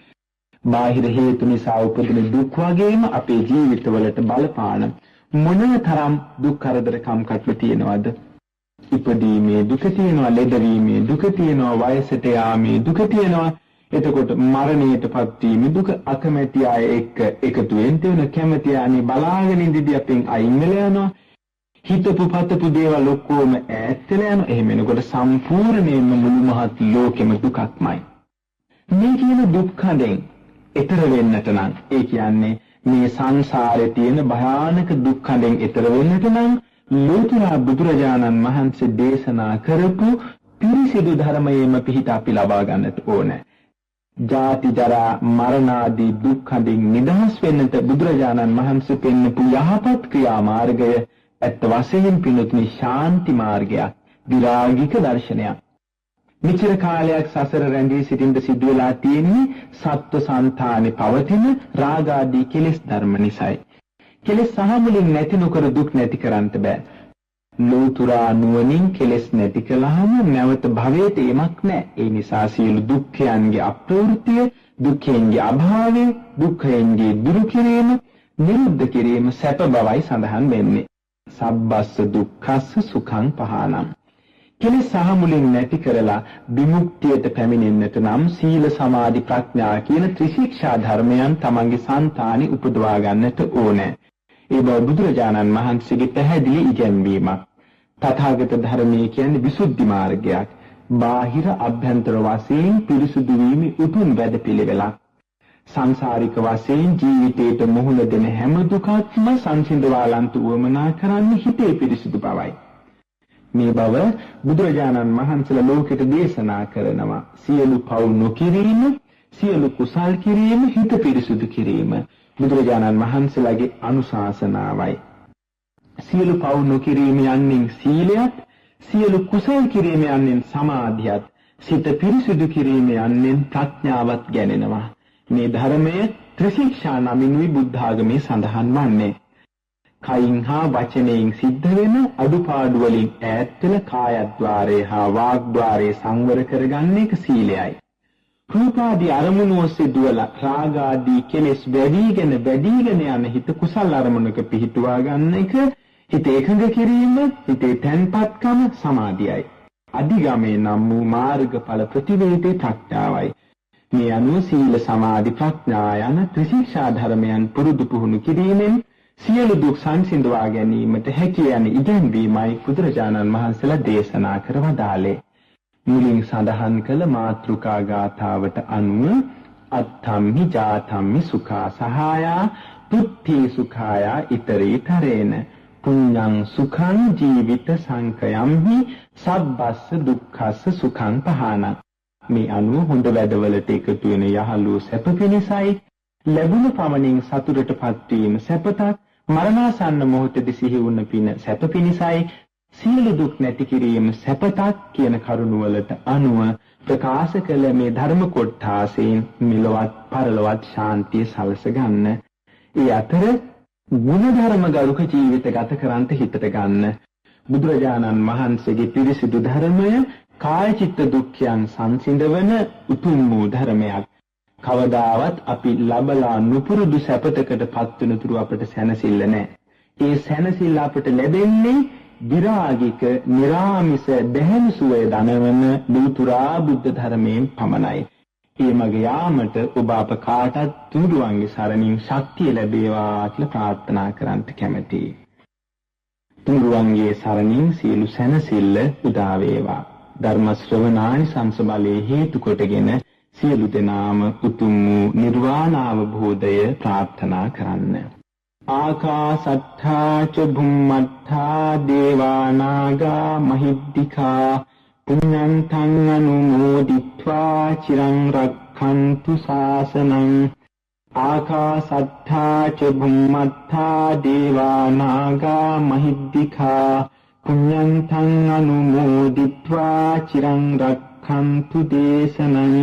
බාහිර හේතු නිසා උපදින දුක් වගේම අපේ ජීවිතවලට බලපාන මොනතරම් දුක් කරදරකම් කටළු තියෙනවද? ඉපදීමේ දුක තියෙනවා, ලෙඩවීමේ දුක තියෙනවා, වයසට යාමේ දුක තියෙනවා. එතකොට මරණයටපත් වීමේ දුක, අකමැති අය එක්ක එකතු වෙන්න වෙන, කැමැති අය බලාගෙන ඉඳිදී අපෙන් අයින් වෙලා යනවා. හිතපු පතපු දේවල් ඔක්කොම ඈත් වෙලා යනවා. එහෙම වෙනකොට සම්පූර්ණයෙන්ම මුළු මහත් ලෝකෙම දුකක්මයි. මේ කියන දුක් කඳෙන් ඈතර වෙන්නට නම්, ඒ කියන්නේ මේ සංසාරේ තියෙන භයානක දුක් කඳෙන් ඈතර වෙන්නට නම් ලෝතර බුදුරජාණන් වහන්සේ දේශනා කරපු පිරිසිදු ධර්මයේම පිහිට අපි ලබා ගන්නට ඕනේ. ජාති ජරා මරණ ආදී දුක් කඳින් නිදහස් වෙන්නට බුදුරජාණන් වහන්සේ පෙන්වපු යහපත් ක්‍රියා මාර්ගය ඇත්ත වශයෙන් පිණුතුනි ශාන්ති මාර්ගයක්, විරාගික දර්ශනයක්. මෙච්චර කාලයක් සසර රැඳී සිටින්න සිදු වෙලා තියෙන්නේ සත්ව සංතානේ පවතින රාග ආදී කෙලෙස් ධර්ම නිසායි. කෙලෙස් සහමුලින් නැති නොකර දුක් නැති කරන්න බෑ. ලෝතුරා නුවණින් කෙලෙස් නැති කළාම නැවත භවයට එමක් නැහැ. ඒ නිසා සියලු දුක්ඛයන්ගේ අප්‍රවෘත්තිය, දුක්ඛයන්ගේ අභාවය, දුක්ඛයන්ගේ දුරු කිරීම, නිරුද්ධ කිරීම සැප බවයි සඳහන් වෙන්නේ. සබ්බස්ස දුක්ඛස්ස සුඛං පහනම්. කෙලෙස් සහමුලින් නැති කරලා විමුක්තියට පැමිණෙන්නට නම් සීල සමාධි ප්‍රඥා කියන ත්‍රිශික්ෂා ධර්මයන් තමන්ගේ సంతානෙ උපදවා ගන්නට ඕනේ. ඒ බව බුදුරජාණන් වහන්සේගේ පැහැදිලි ඉගැන්වීමක්. තථාගත ධර්මයේ කියන්නේ විසුද්ධි මාර්ගයක්. බාහිර අභ්‍යන්තර වශයෙන් පිරිසුදු වීමේ උතුම් වැඩපිළිවෙලක්. සංසාරික වශයෙන් ජීවිතයට මුහුණ දෙන හැම දුකක්ම සංසිඳවාලන්ත උවමනා කරන්නේ හිතේ පිරිසුදු බවයි. මේ බව බුදුරජාණන් වහන්සේලා ලෝකෙට දේශනා කරනවා. සියලු පව් නොකිරීම, සියලු කුසල් කිරීම, හිත පිරිසුදු කිරීම බුදුරජාණන් වහන්සේලාගේ අනුශාසනාවයි. සියලු පව් නොකිරීම යන්නේ සීලයත්, සියලු කුසල් කිරීම යන්නේ සමාධියත්, සිත පිරිසුදු කිරීම යන්නේ ප්‍රඥාවත් ගැනෙනවා. මේ ධර්මයේ ත්‍රිශික්ෂා නමිනුයි බුද්ධ ආගමේ සඳහන් වන්නේ. කයින් හා වචනයෙන් සිද්ධ වෙන අඩුපාඩු වලින් ඈත් වෙලා කායද්්වාරේ හා වාග්ද්වාරේ සංවර කරගන්න එක සීලයයි. රූපාදී අරමුණු ඔස්සේ දුවලා රාග ආදී කෙලෙස් වැඩිගෙන යන හිත කුසල් අරමුණක පිහිටුවා ගන්න එක, හිත එකඟ කිරීම, හිතේ තැන්පත්කම සමාධියයි. අධිගමේ නම් වූ මාර්ගඵල ප්‍රතිවේදී ප්‍රඥාවයි. මේ අනුව සීල සමාධි ප්‍රඥා යන ත්‍රිශික්ෂා ධර්මයන් පුරුදු පුහුණු කිරීමෙන් සියලු දුක් සංසිඳවා ගැනීමට හැකි යන ඉගැන්වීමයි බුදුරජාණන් වහන්සේලා දේශනා කර වදාළේ. මුලින් සඳහන් කළ මාතෘකා ගාථාවට අනුව අත්තම්හි ජාතම්හි සුඛා සහායා පුත්ති සුඛායා ඊතරීතරේන පුඤ්ඤං සුඛං ජීවිත සංකයම්හි සබ්බස්ස දුක්ඛස්ස සුඛං පහාන. මේ අනුව හොඳ වැඩවලට එකතු වෙන යහළු සැප පිණිසයි, ලැබුණු පමණින් සතුටටපත් වීම සැපතක්, මරණාසන්න මොහොතදී සිහි වුණ පින සැප පිණිසයි, සියලු දුක් නැති කිරීම සැපතක් කියන කරුණවලට අනුව ප්‍රකාශ කළ මේ ධර්ම කොටාසෙන් මෙලොවත් පරලොවත් ශාන්තිය සලස ගන්න. ඒ අතර ගුණධර්ම ගරුක ජීවිත ගත කරන්ට හිතට ගන්න. බුදුරජාණන් වහන්සේගේ පිරිසිදු ධර්මය කාය චිත්ත දුක්ඛයන් සංසිඳවන උතුම් වූ ධර්මයක්. කවදාවත් අපි ලබලා නුපුරුදු සැපතකට පත්වන තුරු අපට සැනසෙල්ල නැහැ. ඒ සැනසෙල්ල අපට ලැබෙන්නේ විරාගික නිරාමිස දැහැමි සුවය දනවන ලෝතුරා බුද්ධ ධර්මයෙන් පමණයි. ඒ මග යාමට ඔබ අප කාටත් තුනුරුවන්ගේ සරණින් ශක්තිය ලැබේවා කියලා ප්‍රාර්ථනා කරන්ට කැමැතියි. තුනුරුවන්ගේ සරණින් සියලු සැනසෙල්ල උදා වේවා. ධර්ම ශ්‍රවණානිසංස බලයේ හේතු කොටගෙන සියලු දෙනාම උතුම් වූ නිර්වාණ අවබෝධය ප්‍රාර්ථනා කරන්න. ආකාසට්ඨා ච භුම්මට්ඨා දේවානාගා මහිද්దికා පුඤ්ඤන්තං අනුමෝදිත්වා චිරං රක්ඛන්තු ශාසනං. ආකාසට්ඨා ච භුම්මට්ඨා දේවානාගා මහිද්దికා පුඤ්ඤන්තං අනුමෝදිත්වා චිරං රක්ඛන්තු දේශනං.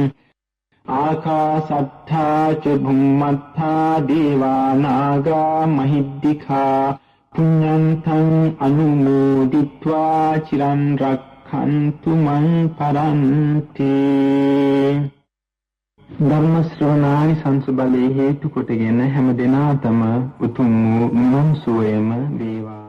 ආකාසට්ඨා ච භුම්මට්ඨා දේවානාගා මහිද්దికා පුඤ්ඤන්තං අනුමෝදිත්වා චිරං රක්ඛන්තු මං පරන්ති. ධර්ම ශ්‍රවණානි සංසබලේ හේතු කොටගෙන හැම දිනාතම උතුම් වූ නිවන් සුවයම වේවා.